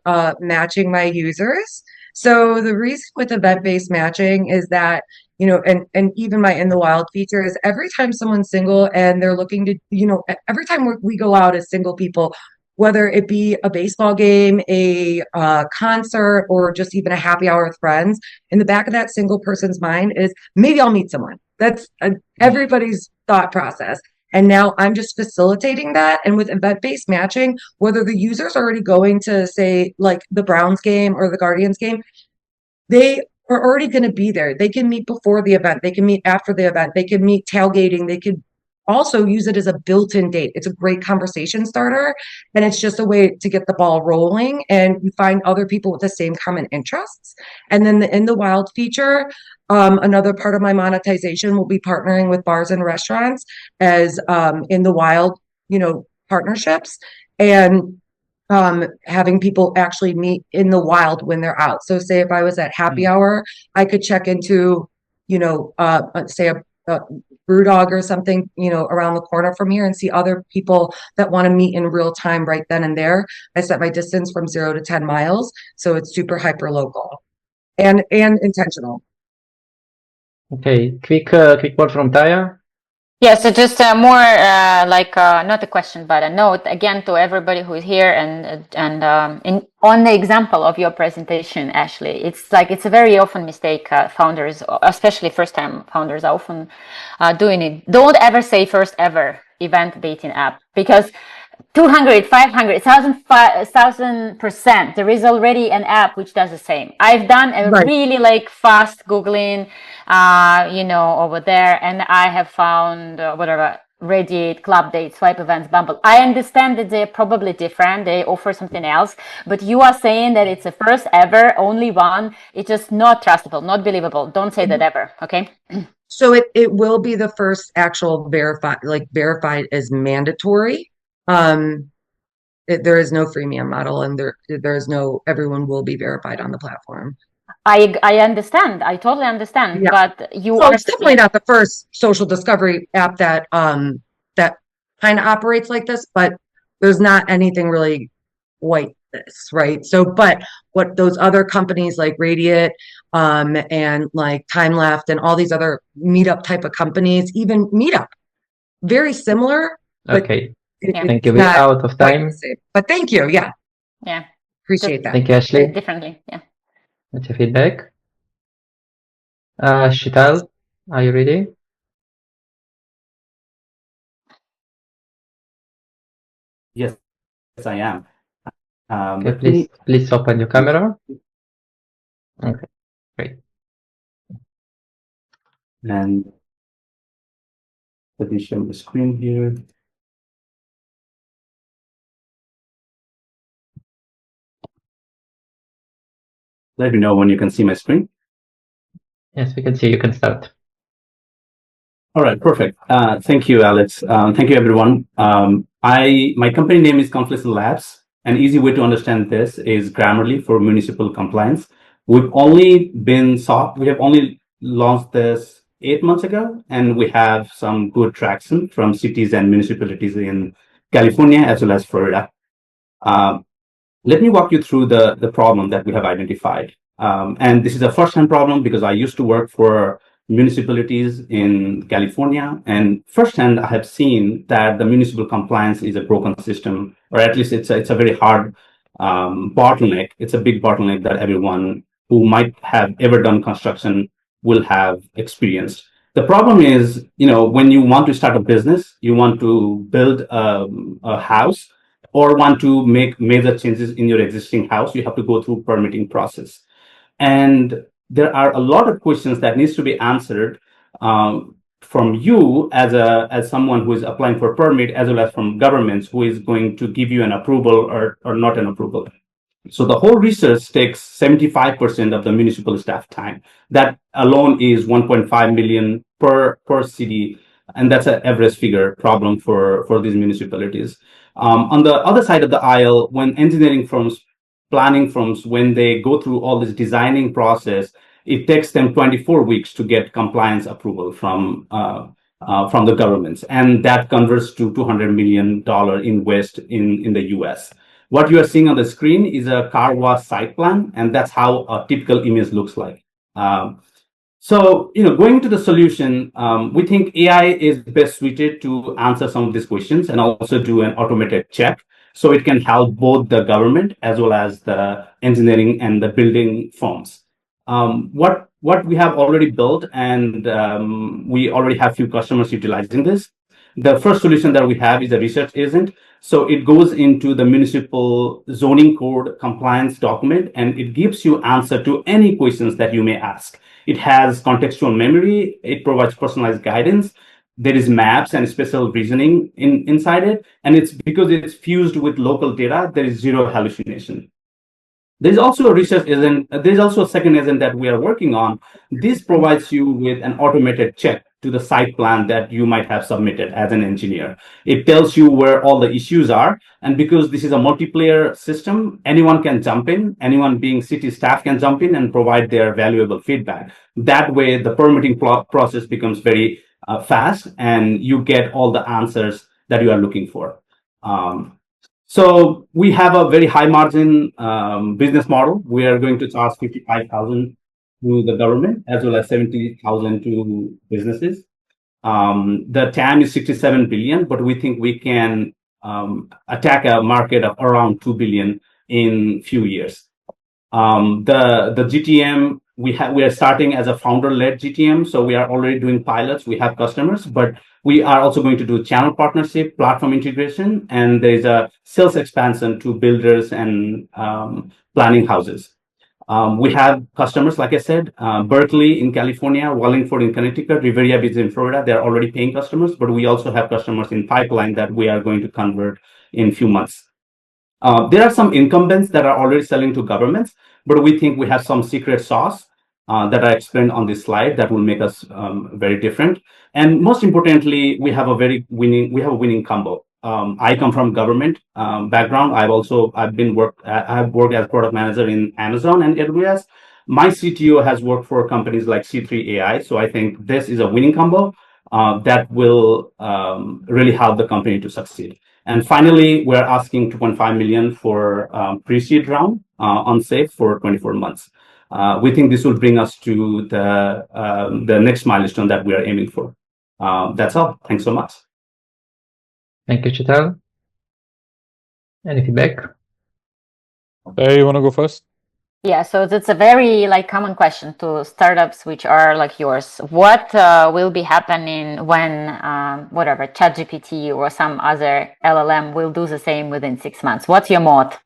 matching my users. So the reason with event-based matching is that, and even my In the Wild feature is every time someone's single and they're looking to, every time we go out as single people, whether it be a baseball game, a concert, or just even a happy hour with friends, in the back of that single person's mind is, maybe I'll meet someone. That's everybody's thought process. And now I'm just facilitating that. And with event-based matching, whether the user's already going to, say, like the Browns game or the Guardians game, they are already going to be there. They can meet before the event. They can meet after the event. They can meet tailgating. They could also use it as a built-in date. It's a great conversation starter, and it's just a way to get the ball rolling, and you find other people with the same common interests. And then the In the Wild feature, another part of my monetization will be partnering with bars and restaurants as In the Wild, partnerships, and having people actually meet in the wild when they're out. So say if I was at happy hour, I could check into, say a brew dog or something, around the corner from here, and see other people that want to meet in real time right then and there. I set my distance from 0 to 10 miles. So it's super hyper local and intentional. Okay, quick word from Taya. Yeah, so just more not a question, but a note again to everybody who is here, and on the example of your presentation, Ashley, it's a very often mistake founders, especially first-time founders, are often doing it. Don't ever say first ever event dating app, because 200, 500, 1,000%, there is already an app which does the same. I've done a really fast Googling, over there, and I have found Reddit, Club Date, Swipe Events, Bumble. I understand that they're probably different. They offer something else, but you are saying that it's a first ever, only one. It's just not trustable, not believable. Don't say that ever, okay? So it will be the first actual verified as mandatory. There is no freemium model, and there is no, everyone will be verified on the platform. I understand. I totally understand. Yeah. But it's definitely not the first social discovery app that that kind of operates like this, but there's not anything really like this, right? So, but what those other companies like Radiate and like Time Left and all these other meetup type of companies, even Meetup, very similar. Okay. Thank you. We're out of time. But thank you. Yeah. Yeah. Appreciate that. Thank you, Ashley. Differently. Yeah. What's your feedback? Shital, are you ready? Yes, I am. Okay, please open your camera. Okay, great. And let me share the screen here. Let me know when you can see my screen. Yes, we can see. You can start. All right, perfect. Thank you, Alex. Thank you, everyone. My company name is Confluent Labs. An easy way to understand this is Grammarly for municipal compliance. We have only launched this 8 months ago, and we have some good traction from cities and municipalities in California as well as Florida. Let me walk you through the problem that we have identified. And this is a first-hand problem because I used to work for municipalities in California, and firsthand, I have seen that the municipal compliance is a broken system, or at least it's a very hard bottleneck. It's a big bottleneck that everyone who might have ever done construction will have experienced. The problem is, when you want to start a business, you want to build a house or want to make major changes in your existing house, you have to go through permitting process. And there are a lot of questions that needs to be answered from you as someone who is applying for permit, as well as from governments who is going to give you an approval or not an approval. So the whole research takes 75% of the municipal staff time. That alone is 1.5 million per city, and that's an average figure problem for these municipalities. On the other side of the aisle, when engineering firms, planning firms, when they go through all this designing process, it takes them 24 weeks to get compliance approval from the governments, and that converts to $200 million invest in the US. What you are seeing on the screen is a car wash site plan, and that's how a typical image looks like. So, going to the solution, we think AI is best suited to answer some of these questions and also do an automated check. So it can help both the government as well as the engineering and the building firms. What we have already built, and we already have few customers utilizing this. The first solution that we have is a research agent. So it goes into the municipal zoning code compliance document, and it gives you answer to any questions that you may ask. It has contextual memory. It provides personalized guidance. There is maps and special reasoning inside it. And it's because it's fused with local data, there is zero hallucination. There's also a research agent. There's also a second agent that we are working on. This provides you with an automated check to the site plan that you might have submitted as an engineer. It tells you where all the issues are. And because this is a multiplayer system, anyone can jump in. Anyone being city staff can jump in and provide their valuable feedback. That way, the permitting process becomes very fast, and you get all the answers that you are looking for. So we have a very high margin business model. We are going to charge 55,000 to the government as well as 70,000 to businesses. The TAM is 67 billion, but we think we can attack a market of around 2 billion in few years. The GTM, we are starting as a founder-led GTM, so we are already doing pilots. We have customers, but we are also going to do channel partnership, platform integration, and there is a sales expansion to builders and planning houses. We have customers, like I said, Berkeley in California, Wallingford in Connecticut, Riviera Beach in Florida. They're already paying customers, but we also have customers in pipeline that we are going to convert in few months. There are some incumbents that are already selling to governments, but we think we have some secret sauce that I explained on this slide that will make us very different. And most importantly, we have a winning combo. I come from government background. I have worked as product manager in Amazon and AWS. My CTO has worked for companies like C3 AI. So I think this is a winning combo that will really help the company to succeed. And finally, we're asking 2.5 million for pre-seed round on SAFE for 24 months. We think this will bring us to the next milestone that we are aiming for. That's all. Thanks so much. Thank you, Chital. Any feedback? Hey, you want to go first? Yeah, so that's a very common question to startups which are like yours. What will be happening when whatever ChatGPT or some other LLM will do the same within 6 months? What's your mot?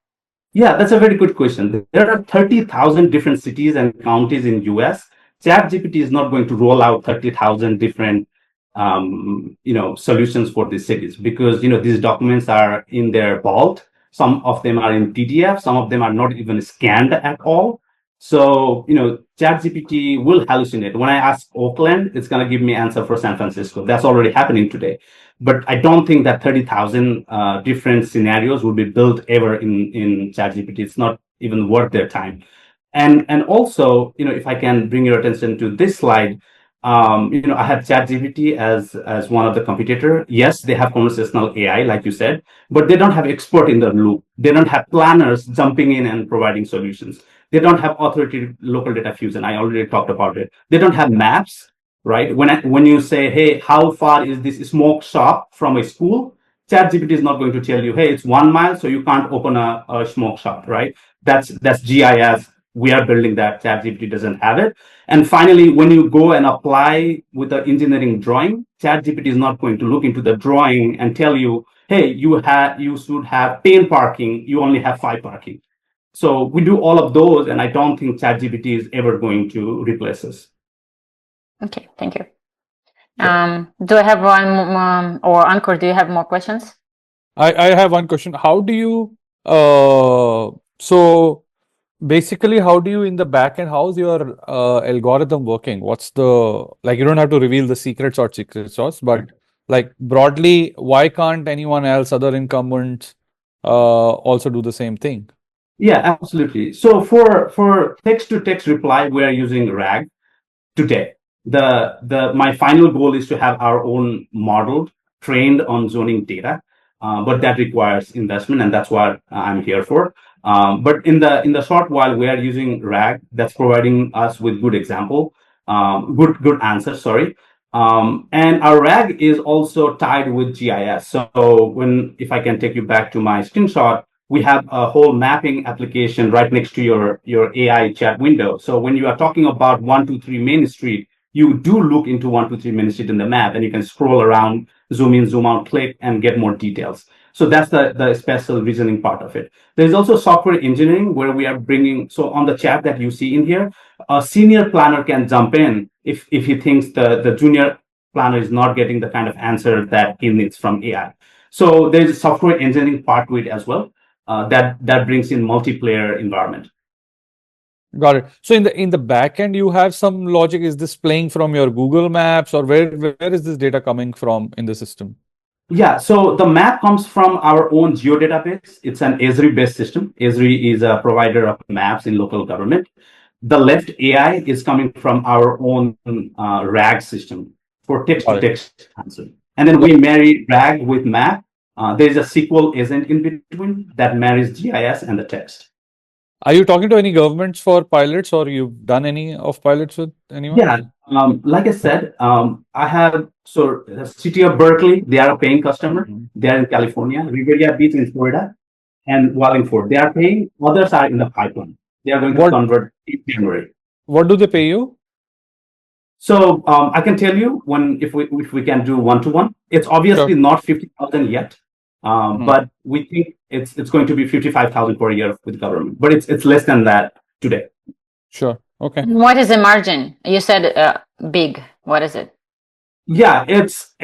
Yeah, that's a very good question. There are 30,000 different cities and counties in US. ChatGPT is not going to roll out 30,000 different solutions for these cities because these documents are in their vault. Some of them are in PDF. Some of them are not even scanned at all. So ChatGPT will hallucinate. When I ask Oakland, it's going to give me answer for San Francisco. That's already happening today. But I don't think that 30,000 different scenarios will be built ever in ChatGPT. It's not even worth their time. And also, if I can bring your attention to this slide, I have ChatGPT as one of the competitor. Yes, they have conversational AI, like you said, but they don't have expert in the loop. They don't have planners jumping in and providing solutions. They don't have authoritative local data fusion. I already talked about it. They don't have maps. right? When you say, hey, how far is this smoke shop from a school? ChatGPT is not going to tell you, hey, it's 1 mile, so you can't open a smoke shop, right? That's GIS. We are building that. ChatGPT doesn't have it. And finally, when you go and apply with the engineering drawing, ChatGPT is not going to look into the drawing and tell you, hey, you should have 10 parking. You only have 5 parking. So we do all of those, and I don't think ChatGPT is ever going to replace us. Okay, thank you. Do I have one, or Ankur, do you have more questions? I have one question. How do you, so basically, how do you in the backend, how's your algorithm working? What's the, like, you don't have to reveal the secret sauce, but like broadly, why can't anyone else, other incumbents, also do the same thing? Yeah, absolutely. So for text-to-text reply, we are using RAG today. My final goal is to have our own model trained on zoning data, but that requires investment, and that's what I'm here for. But in the short while, we are using RAG that's providing us with good example, good answer. Sorry. And our RAG is also tied with GIS. So if I can take you back to my screenshot, we have a whole mapping application right next to your AI chat window. So when you are talking about 123 Main Street, you do look into 123 Main Street in the map, and you can scroll around, zoom in, zoom out, click, and get more details. So that's the special reasoning part of it. There's also software engineering where we are bringing, so on the chat that you see in here, a senior planner can jump in if he thinks the junior planner is not getting the kind of answer that he needs from AI. So there's a software engineering part to it as well. That brings in multiplayer environment. Got it. So in the back end, you have some logic. Is this playing from your Google Maps, or where is this data coming from in the system? Yeah, so the map comes from our own geodatabase. It's an Esri-based system. Esri is a provider of maps in local government. The left AI is coming from our own RAG system for text-to-text answer. And then we marry RAG with map. There's a SQL agent in between that marries GIS and the text. Are you talking to any governments for pilots, or you've done any of pilots with anyone? Yeah, like I said, I have, so the city of Berkeley, they are a paying customer. They are in California, Riviera Beach in Florida, and Wallingford. They are paying. Others are in the pipeline. They are going to convert in January. What do they pay you? So I can tell you if we can do one-to-one. It's obviously not 50,000 yet, but we think it's going to be 55,000 per year with government. But it's less than that today. Sure. Okay. What is the margin? You said big. What is it? Yeah, it's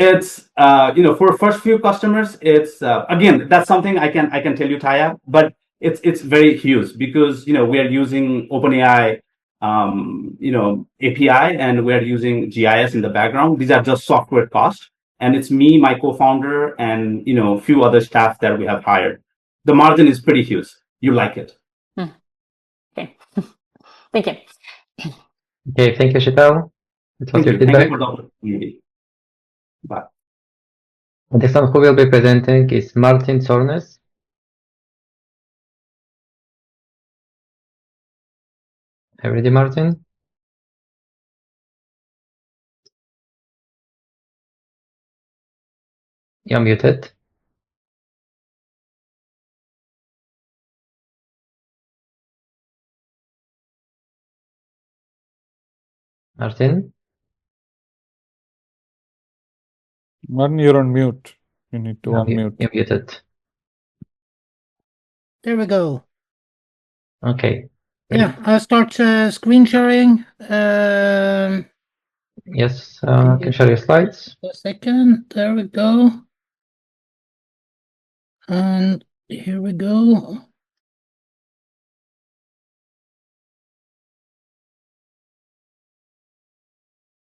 for first few customers, it's again, that's something I can tell you, Taya, but it's very huge because we are using OpenAI API, and we're using GIS in the background. These are just software costs, and it's me, my co-founder, and a few other staff that we have hired. The margin is pretty huge. You like it. Okay. Thank you. Okay, thank you, Sheetal. That was your feedback. Thank you for the opportunity. Bye. The next one who will be presenting is Martin Sornes. Are you ready, Martin? You're muted. Martin? Martin, you're on mute. You need to unmute. You're muted. There we go. Okay. Yeah, I'll start screen sharing. Yes, can share your slides. A second. There we go. And here we go.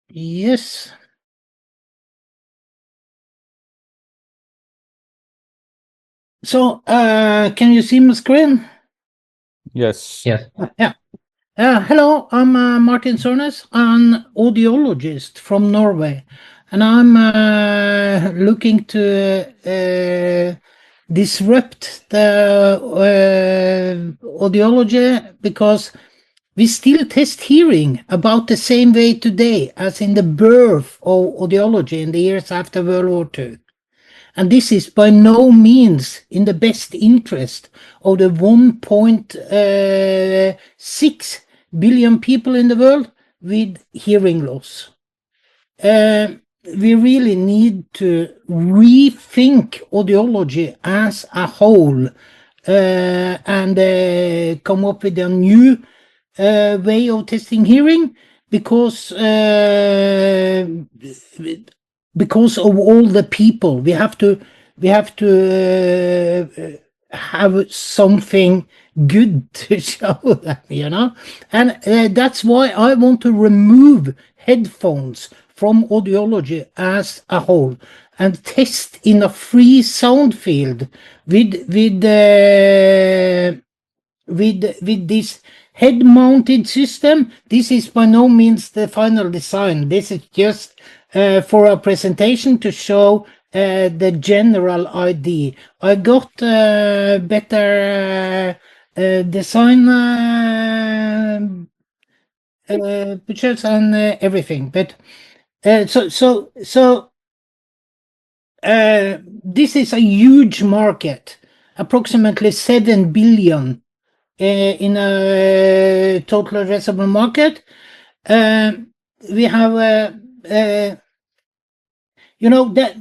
Yes. So, can you see my screen? Yes. Yes. Yeah. Hello, I'm Martin Sornes. I'm an audiologist from Norway, and I'm looking to disrupt the audiology because we still test hearing about the same way today as in the birth of audiology in the years after World War II. And this is by no means in the best interest of the 1.6 billion people in the world with hearing loss. We really need to rethink audiology as a whole and come up with a new way of testing hearing because of all the people. We have to have something good to show them, you know, and that's why I want to remove headphones from audiology as a whole and test in a free sound field with this head-mounted system. This is by no means the final design. This is just for a presentation to show the general idea. I got better design pictures and everything, but so this is a huge market, approximately 7 billion in a total addressable market. We have you know that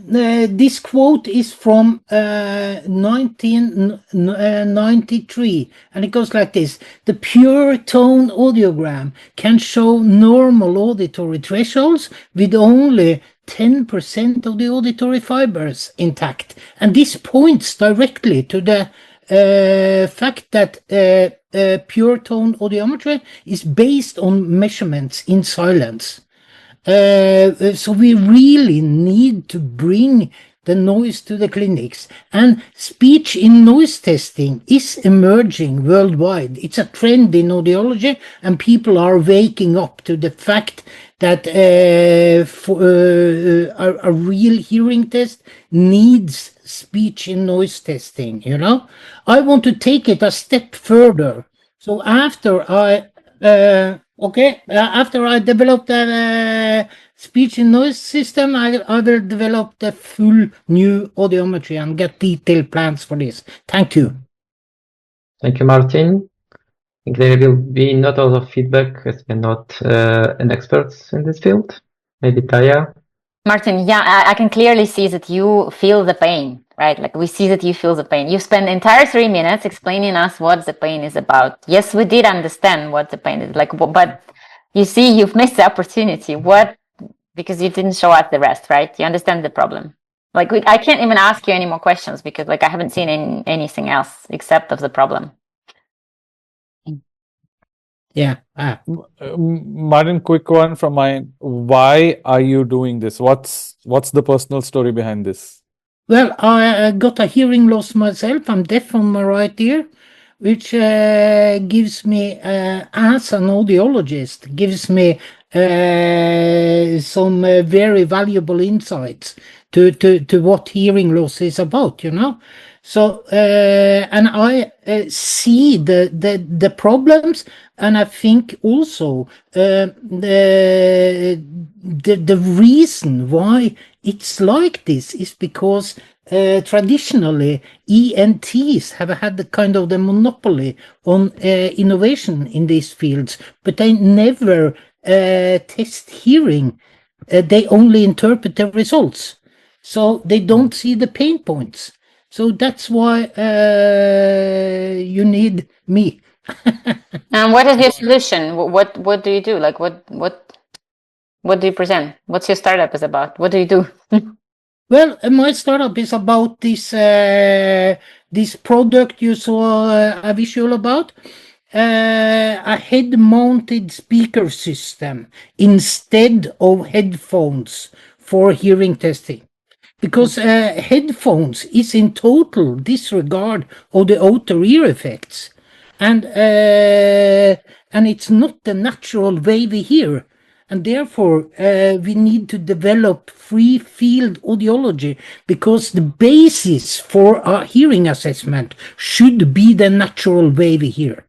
this quote is from 1993, and it goes like this: the pure tone audiogram can show normal auditory thresholds with only 10% of the auditory fibers intact. And this points directly to the fact that pure tone audiometry is based on measurements in silence. So we really need to bring the noise to the clinics, and speech in noise testing is emerging worldwide. It's a trend in audiology, and people are waking up to the fact that a real hearing test needs speech in noise testing, you know. I want to take it a step further. So after I develop the speech and noise system, I will develop the full new audiometry and get detailed plans for this. Thank you. Thank you, Martin. I think there will be not a lot of feedback as we're not an experts in this field. Maybe Taya? Martin, yeah, I can clearly see that you feel the pain, right? Like we see that you feel the pain. You spend the entire 3 minutes explaining us what the pain is about. Yes, we did understand what the pain is like, but you see, you've missed the opportunity. Because you didn't show us the rest, right? You understand the problem. Like I can't even ask you any more questions because like I haven't seen anything else except of the problem. Yeah. Martin, quick one from mine. Why are you doing this? What's the personal story behind this? Well, I got a hearing loss myself. I'm deaf on my right ear, which gives me, as an audiologist, gives me some very valuable insights to what hearing loss is about, you know. So and I see the problems, and I think also the reason why it's like this is because traditionally ENTs have had the kind of the monopoly on innovation in these fields, but they never test hearing. They only interpret the results, so they don't see the pain points. So that's why you need me. And what is your solution? What do you do? Like what do you present? What's your startup is about? What do you do? Well, my startup is about this product you saw a visual about, a head-mounted speaker system instead of headphones for hearing testing. Because headphones is in total disregard of the outer ear effects, and it's not the natural way we hear. And therefore, we need to develop free field audiology, because the basis for our hearing assessment should be the natural way we hear.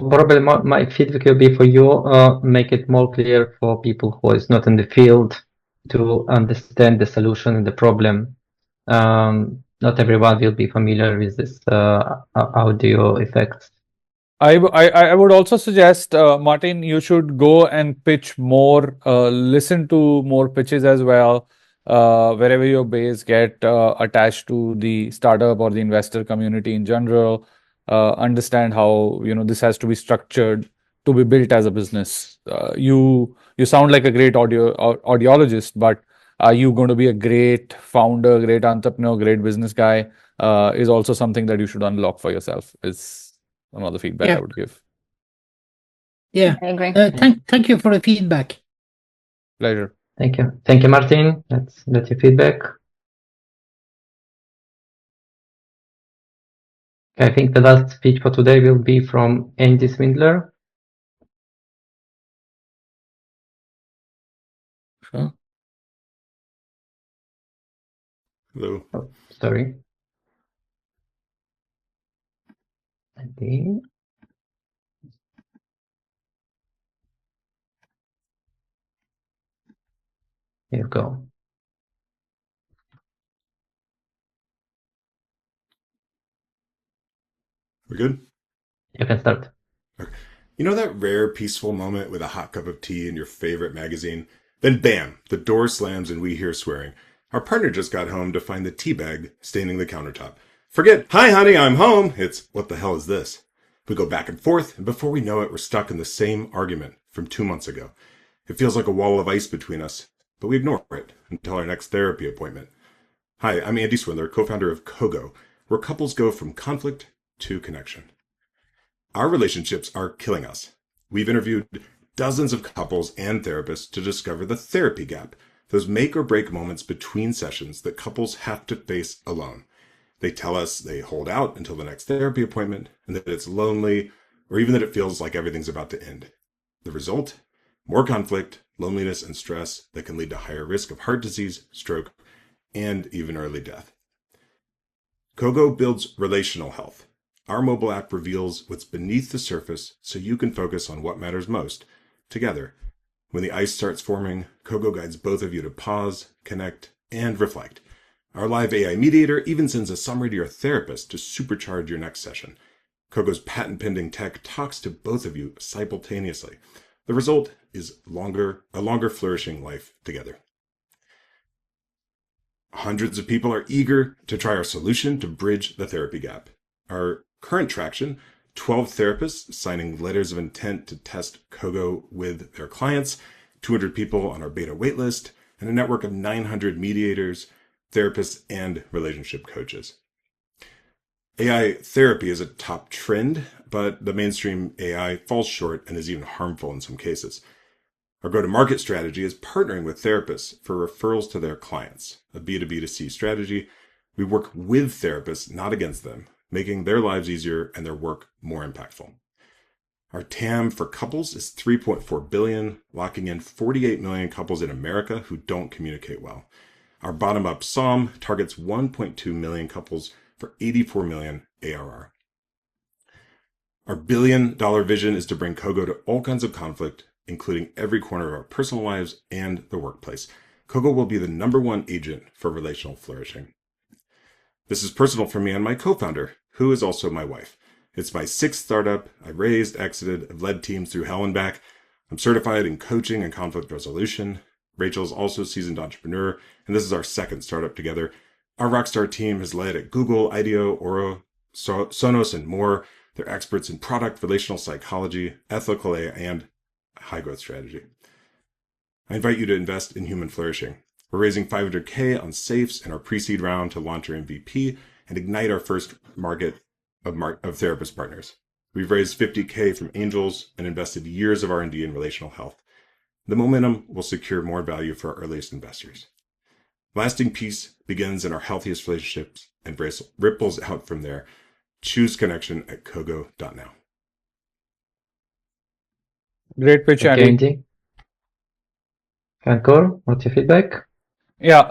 Probably my feedback will be for you, make it more clear for people who is not in the field to understand the solution and the problem. Not everyone will be familiar with this audio effects. I would also suggest, Martin, you should go and pitch more, listen to more pitches as well, wherever your base get attached to the startup or the investor community in general. Understand how, this has to be structured to be built as a business. You sound like a great audiologist, but are you going to be a great founder, great entrepreneur, great business guy? Is also something that you should unlock for yourself. Is another feedback I would give. Yeah. I agree. Thank you for the feedback. Pleasure. Thank you. Thank you, Martin. That's your feedback. I think the last speech for today will be from Andy Swindler. Sure. Hello. Oh, sorry. Andy. Here you go. We good? You can start. Okay. You know that rare peaceful moment with a hot cup of tea and your favorite magazine? Then bam, the door slams and we hear swearing. Our partner just got home to find the tea bag staining the countertop. Forget, hi honey, I'm home. It's, what the hell is this? We go back and forth, and before we know it, we're stuck in the same argument from 2 months ago. It feels like a wall of ice between us, but we ignore it until our next therapy appointment. Hi, I'm Andy Swindler, co-founder of Kogo, where couples go from conflict to connection. Our relationships are killing us. We've interviewed dozens of couples and therapists to discover the therapy gap, those make or break moments between sessions that couples have to face alone. They tell us they hold out until the next therapy appointment and that it's lonely or even that it feels like everything's about to end. The result? More conflict, loneliness, and stress that can lead to higher risk of heart disease, stroke, and even early death. Kogo builds relational health. Our mobile app reveals what's beneath the surface so you can focus on what matters most, together. When the ice starts forming, Kogo guides both of you to pause, connect, and reflect. Our live AI mediator even sends a summary to your therapist to supercharge your next session. Kogo's patent-pending tech talks to both of you simultaneously. The result is a longer flourishing life together. Hundreds of people are eager to try our solution to bridge the therapy gap. Our current traction, 12 therapists signing letters of intent to test Kogo with their clients, 200 people on our beta waitlist, and a network of 900 mediators, therapists, and relationship coaches. AI therapy is a top trend, but the mainstream AI falls short and is even harmful in some cases. Our go-to-market strategy is partnering with therapists for referrals to their clients, a B2B2C strategy. We work with therapists, not against them, making their lives easier and their work more impactful. Our TAM for couples is $3.4 billion, locking in 48 million couples in America who don't communicate well. Our bottom-up SOM targets 1.2 million couples for 84 million ARR. Our billion-dollar vision is to bring Kogo to all kinds of conflict, including every corner of our personal lives and the workplace. Kogo will be the #1 agent for relational flourishing. This is personal for me and my co-founder, who is also my wife. It's my 6th startup. I raised, exited, I've led teams through hell and back. I'm certified in coaching and conflict resolution. Rachel's also a seasoned entrepreneur, and this is our 2nd startup together. Our rockstar team has led at Google, IDEO, Oro, Sonos, and more. They're experts in product, relational psychology, ethical AI, and high growth strategy. I invite you to invest in human flourishing. We're raising $500K on safes in our pre-seed round to launch our MVP and ignite our first market of therapist partners. We've raised $50K from angels and invested years of R&D in relational health. The momentum will secure more value for our earliest investors. Lasting peace begins in our healthiest relationships and ripples out from there. Choose connection at kogo.now. Great pitch, Thank Andy. you, Andy. Ankur, what's your feedback? Yeah,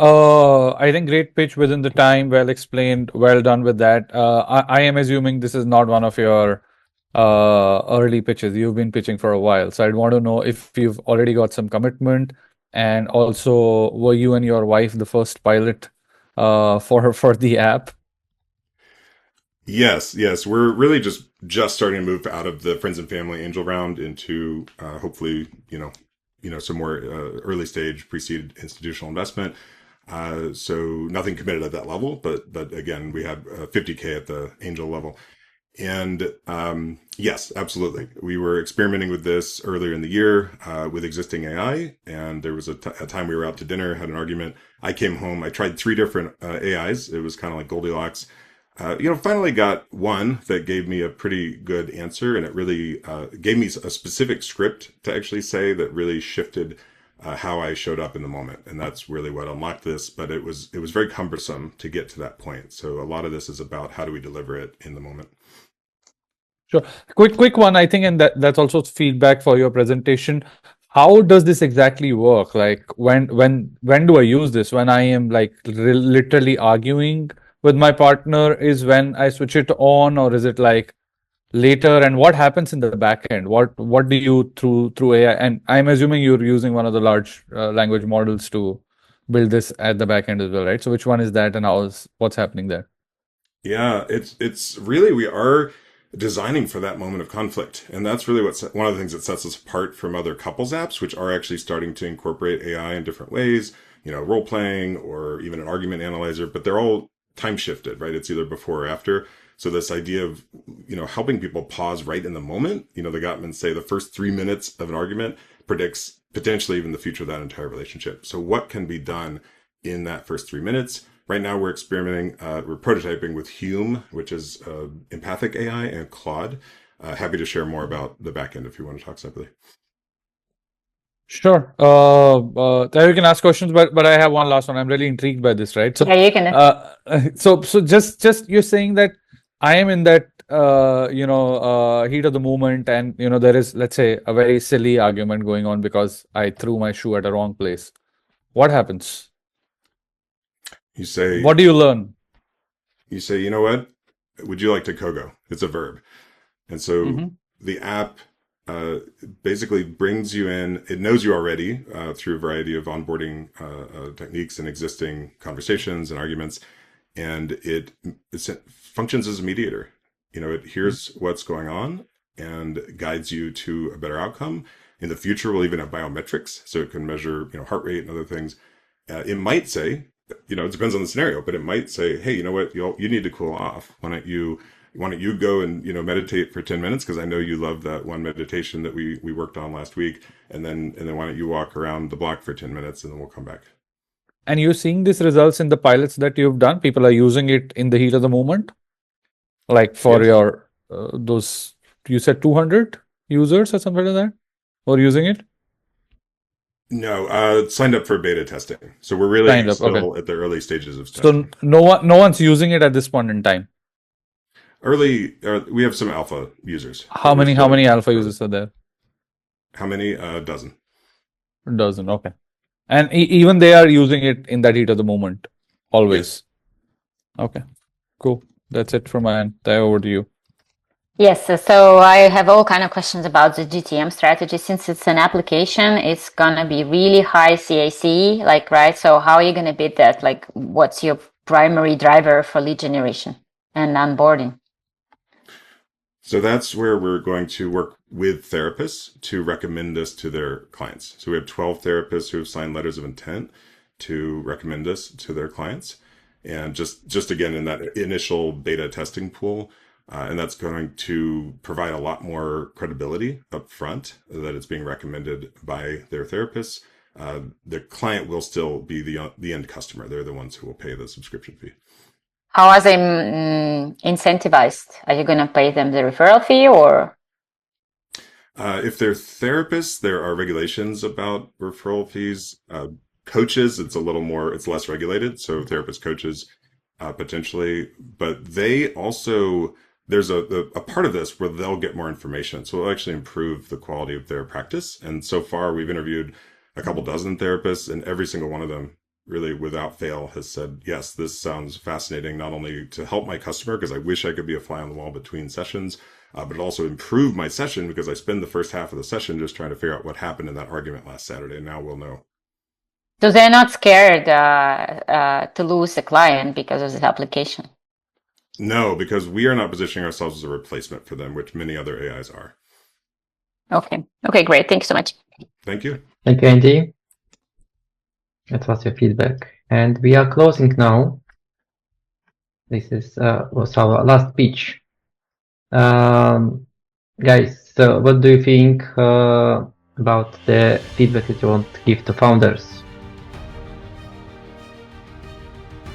I think great pitch within the time, well explained, well done with that. I am assuming this is not one of your early pitches. You've been pitching for a while, so I'd want to know if you've already got some commitment, and also were you and your wife the first pilot for the app? Yes, yes. We're really just starting to move out of the friends and family angel round into hopefully, some more early stage pre-seed institutional investment. So nothing committed at that level, but again, we have 50K at the angel level. And yes, absolutely. We were experimenting with this earlier in the year with existing AI, and there was a time we were out to dinner, had an argument. I came home, I tried 3 different AIs. It was kind of like Goldilocks. Finally got one that gave me a pretty good answer, and it really gave me a specific script to actually say that really shifted how I showed up in the moment, and that's really what unlocked this. But it was very cumbersome to get to that point. So a lot of this is about how do we deliver it in the moment. Sure. Quick one, I think, and that's also feedback for your presentation. How does this exactly work? Like when do I use this? When I am like literally arguing with my partner is when I switch it on, or is it like later? And what happens in the back end? What do you through AI? And I'm assuming you're using one of the large language models to build this at the back end as well, right? So which one is that, and what's happening there? Yeah, it's really, we are designing for that moment of conflict, and that's really one of the things that sets us apart from other couples apps, which are actually starting to incorporate AI in different ways, role playing or even an argument analyzer, but they're all time shifted, right? It's either before or after. So this idea of helping people pause right in the moment, the Gottmans say the first 3 minutes of an argument predicts potentially even the future of that entire relationship. So what can be done in that first 3 minutes? Right now, we're experimenting, we're prototyping with Hume, which is empathic AI, and Claude. Happy to share more about the backend if you want to talk separately. Sure. There you can ask questions, but I have one last one. I'm really intrigued by this, right? So Yeah, you can. so just you're saying that I am in that heat of the moment, and there is, let's say, a very silly argument going on because I threw my shoe at a wrong place. What happens? You say, what do you learn? You say, you know what? Would you like to Kogo? It's a verb. And so the app basically brings you in. It knows you already through a variety of onboarding techniques and existing conversations and arguments. And it functions as a mediator. It hears what's going on and guides you to a better outcome. In the future, we'll even have biometrics, so it can measure, heart rate and other things. It might say, it depends on the scenario, but it might say, hey, you know what, you need to cool off. Why don't you go and meditate for 10 minutes, because I know you love that one meditation that we worked on last week, and then why don't you walk around the block for 10 minutes and then we'll come back. And you're seeing these results in the pilots that you've done? People are using it in the heat of the moment, like for your those, you said 200 users or something like that, or using it? No, signed up for beta testing. So we're really still at the early stages of testing. So no one's using it at this point in time. We have some alpha users. How many alpha users are there? How many? Dozen. Dozen. Okay. And even they are using it in that heat of the moment, always. Yes. Okay. Cool. That's it from my end. Over to you. Yes, so I have all kind of questions about the GTM strategy. Since it's an application, it's gonna be really high CAC, right? So how are you gonna beat that? Like, what's your primary driver for lead generation and onboarding? So that's where we're going to work with therapists to recommend this to their clients. So we have 12 therapists who have signed letters of intent to recommend this to their clients. And just again, in that initial beta testing pool, and that's going to provide a lot more credibility up front that it's being recommended by their therapists. The client will still be the end customer. They're the ones who will pay the subscription fee. How are they incentivized? Are you going to pay them the referral fee, or? If they're therapists, there are regulations about referral fees. Coaches, it's less regulated. So therapists, coaches, potentially, but they also, there's a part of this where they'll get more information. So it'll actually improve the quality of their practice. And so far we've interviewed a couple dozen therapists, and every single one of them really without fail has said, yes, this sounds fascinating, not only to help my customer, because I wish I could be a fly on the wall between sessions, but also improve my session because I spend the first half of the session just trying to figure out what happened in that argument last Saturday. Now we'll know. So they're not scared to lose a client because of this application? No, because we are not positioning ourselves as a replacement for them, which many other AIs are. Okay. Okay, great. Thank you so much. Thank you. Thank you, Andy. That was your feedback. And we are closing now. This was our last pitch. Guys, so what do you think about the feedback that you want to give to founders?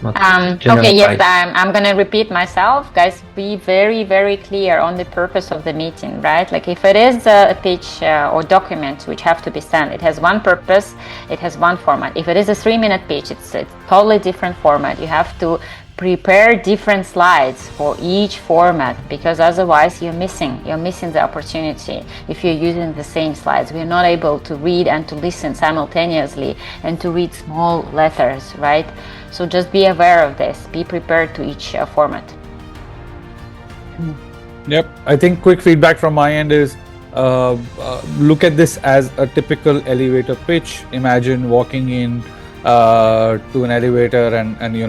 Okay, yes, I'm going to repeat myself. Guys, be very, very clear on the purpose of the meeting, right? Like if it is a pitch or document which have to be sent, it has one purpose, it has one format. If it is a 3-minute pitch, it's a totally different format. You have to prepare different slides for each format, because otherwise you're missing the opportunity if you're using the same slides. We're not able to read and to listen simultaneously and to read small letters, right? So just be aware of this, be prepared to each format. Yep, I think quick feedback from my end is look at this as a typical elevator pitch. Imagine walking in to an elevator and you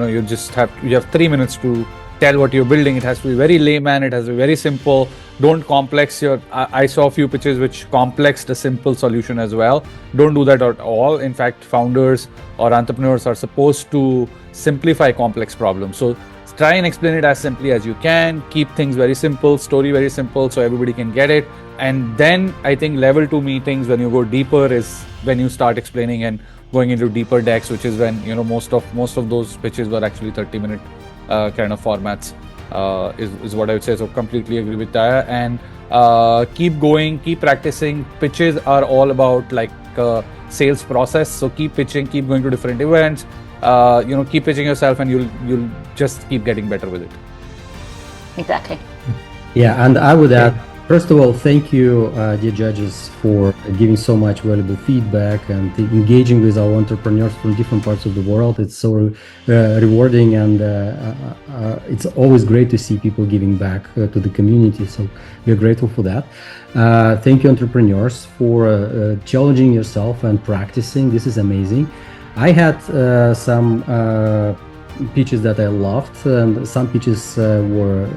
have 3 minutes to tell what you're building. It has to be very layman, it has to be very simple. Don't complex I saw a few pitches which complex the simple solution as well. Don't do that at all. In fact, founders or entrepreneurs are supposed to simplify complex problems. So try and explain it as simply as you can. Keep things very simple, story very simple, so everybody can get it. And then I think level 2 meetings, when you go deeper, is when you start explaining and going into deeper decks, which is when most of those pitches were actually 30-minute kind of formats. Is what I would say. So completely agree with that. And keep going, keep practicing. Pitches are all about like sales process. So keep pitching, keep going to different events. Keep pitching yourself, and you'll just keep getting better with it. Exactly. Yeah, and I would add, first of all, thank you, dear judges, for giving so much valuable feedback and engaging with our entrepreneurs from different parts of the world. It's so rewarding, and it's always great to see people giving back to the community. So we're grateful for that. Thank you, entrepreneurs, for challenging yourself and practicing. This is amazing. I had some pitches that I loved, and some pitches were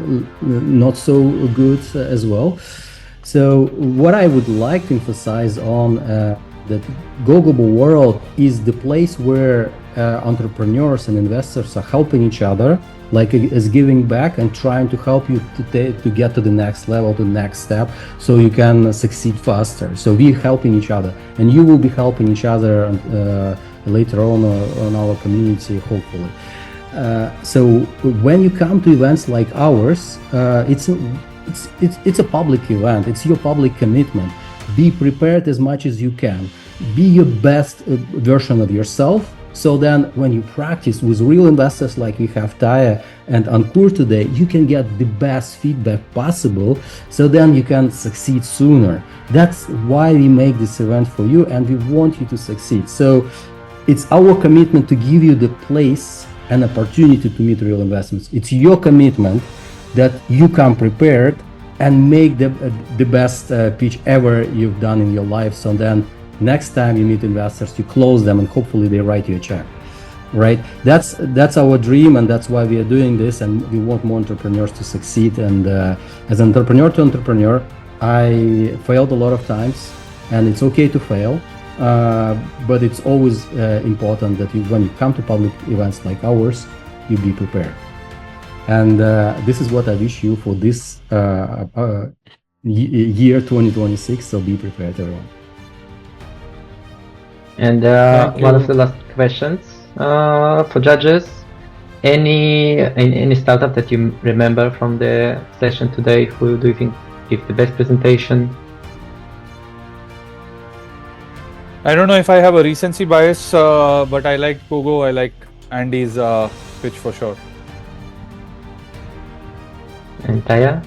not so good as well. So what I would like to emphasize on that Go Global World is the place where entrepreneurs and investors are helping each other, like as giving back and trying to help you to get to the next level, to the next step, so you can succeed faster. So we're helping each other, and you will be helping each other later on our community, hopefully. So when you come to events like ours, it's a public event. It's your public commitment. Be prepared as much as you can. Be your best version of yourself. So then when you practice with real investors like we have Taya and Ankur today, you can get the best feedback possible. So then you can succeed sooner. That's why we make this event for you, and we want you to succeed. So it's our commitment to give you the place and opportunity to meet real investments. It's your commitment that you come prepared and make the best pitch ever you've done in your life. So then next time you meet investors, you close them, and hopefully they write you a check, right? That's our dream, and that's why we are doing this, and we want more entrepreneurs to succeed. And as an entrepreneur to entrepreneur, I failed a lot of times, and it's okay to fail. But it's always important that when you come to public events like ours, you be prepared. And this is what I wish you for this year 2026. So be prepared, everyone. And one of the last questions for judges: any startup that you remember from the session today? Who do you think gave the best presentation? I don't know if I have a recency bias, but I liked Pogo. I like Andy's pitch for sure. And Taya?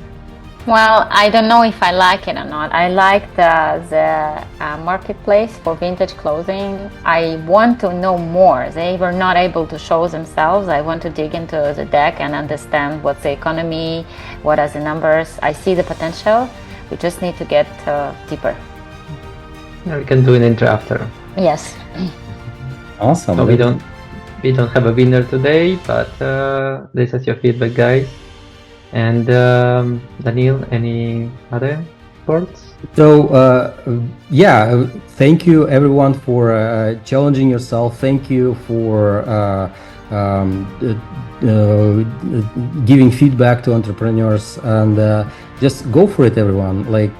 Well, I don't know if I like it or not. I like the marketplace for vintage clothing. I want to know more. They were not able to show themselves. I want to dig into the deck and understand what's the economy, what are the numbers. I see the potential. We just need to get deeper. Yeah, we can do an intro after. Yes. Awesome. So we don't have a winner today, but this is your feedback, guys. And Daniel, any other thoughts? So yeah, thank you everyone for challenging yourself. Thank you for giving feedback to entrepreneurs, and just go for it, everyone. Like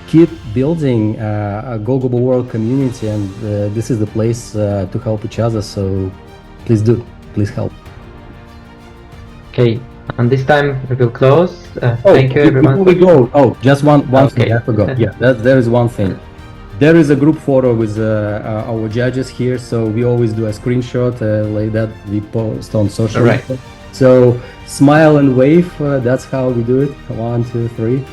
keep building a global world community, and this is the place to help each other. So please do, please help. Okay. And this time we will close. Thank you, everyone. Before we go, just one Okay. thing I forgot. Yeah, there is one thing. There is a group photo with our judges here, so we always do a screenshot like that. We post on social. Right. Media. So smile and wave. That's how we do it. 1, 2, 3.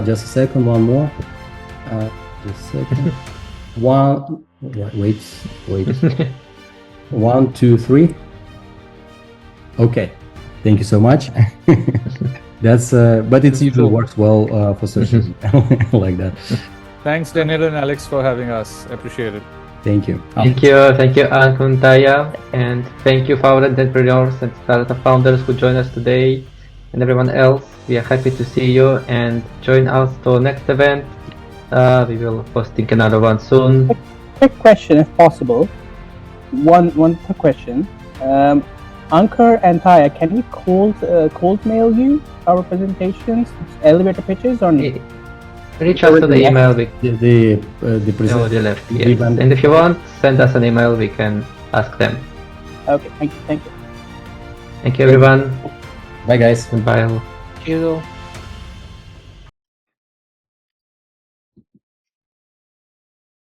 Just a second. One more. Just a second. One. Wait. 1, 2, 3. Okay, thank you so much. That's but it usually works well for social media like that. Thanks, Daniel and Alex, for having us. Appreciate it. Thank you. Thank you, Ankur and Taya, and thank you for our entrepreneurs and startup founders who joined us today, and everyone else. We are happy to see you, and join us to next event. We will be posting another one soon. Quick question, if possible. One quick question. Ankur and Taya, can we cold mail you our presentations, elevator pitches, or not? Reach out to the email. The left. Yes. And if you want, send us an email. We can ask them. Okay, thank you. Thank you, everyone. Bye, guys. Bye. Thank you.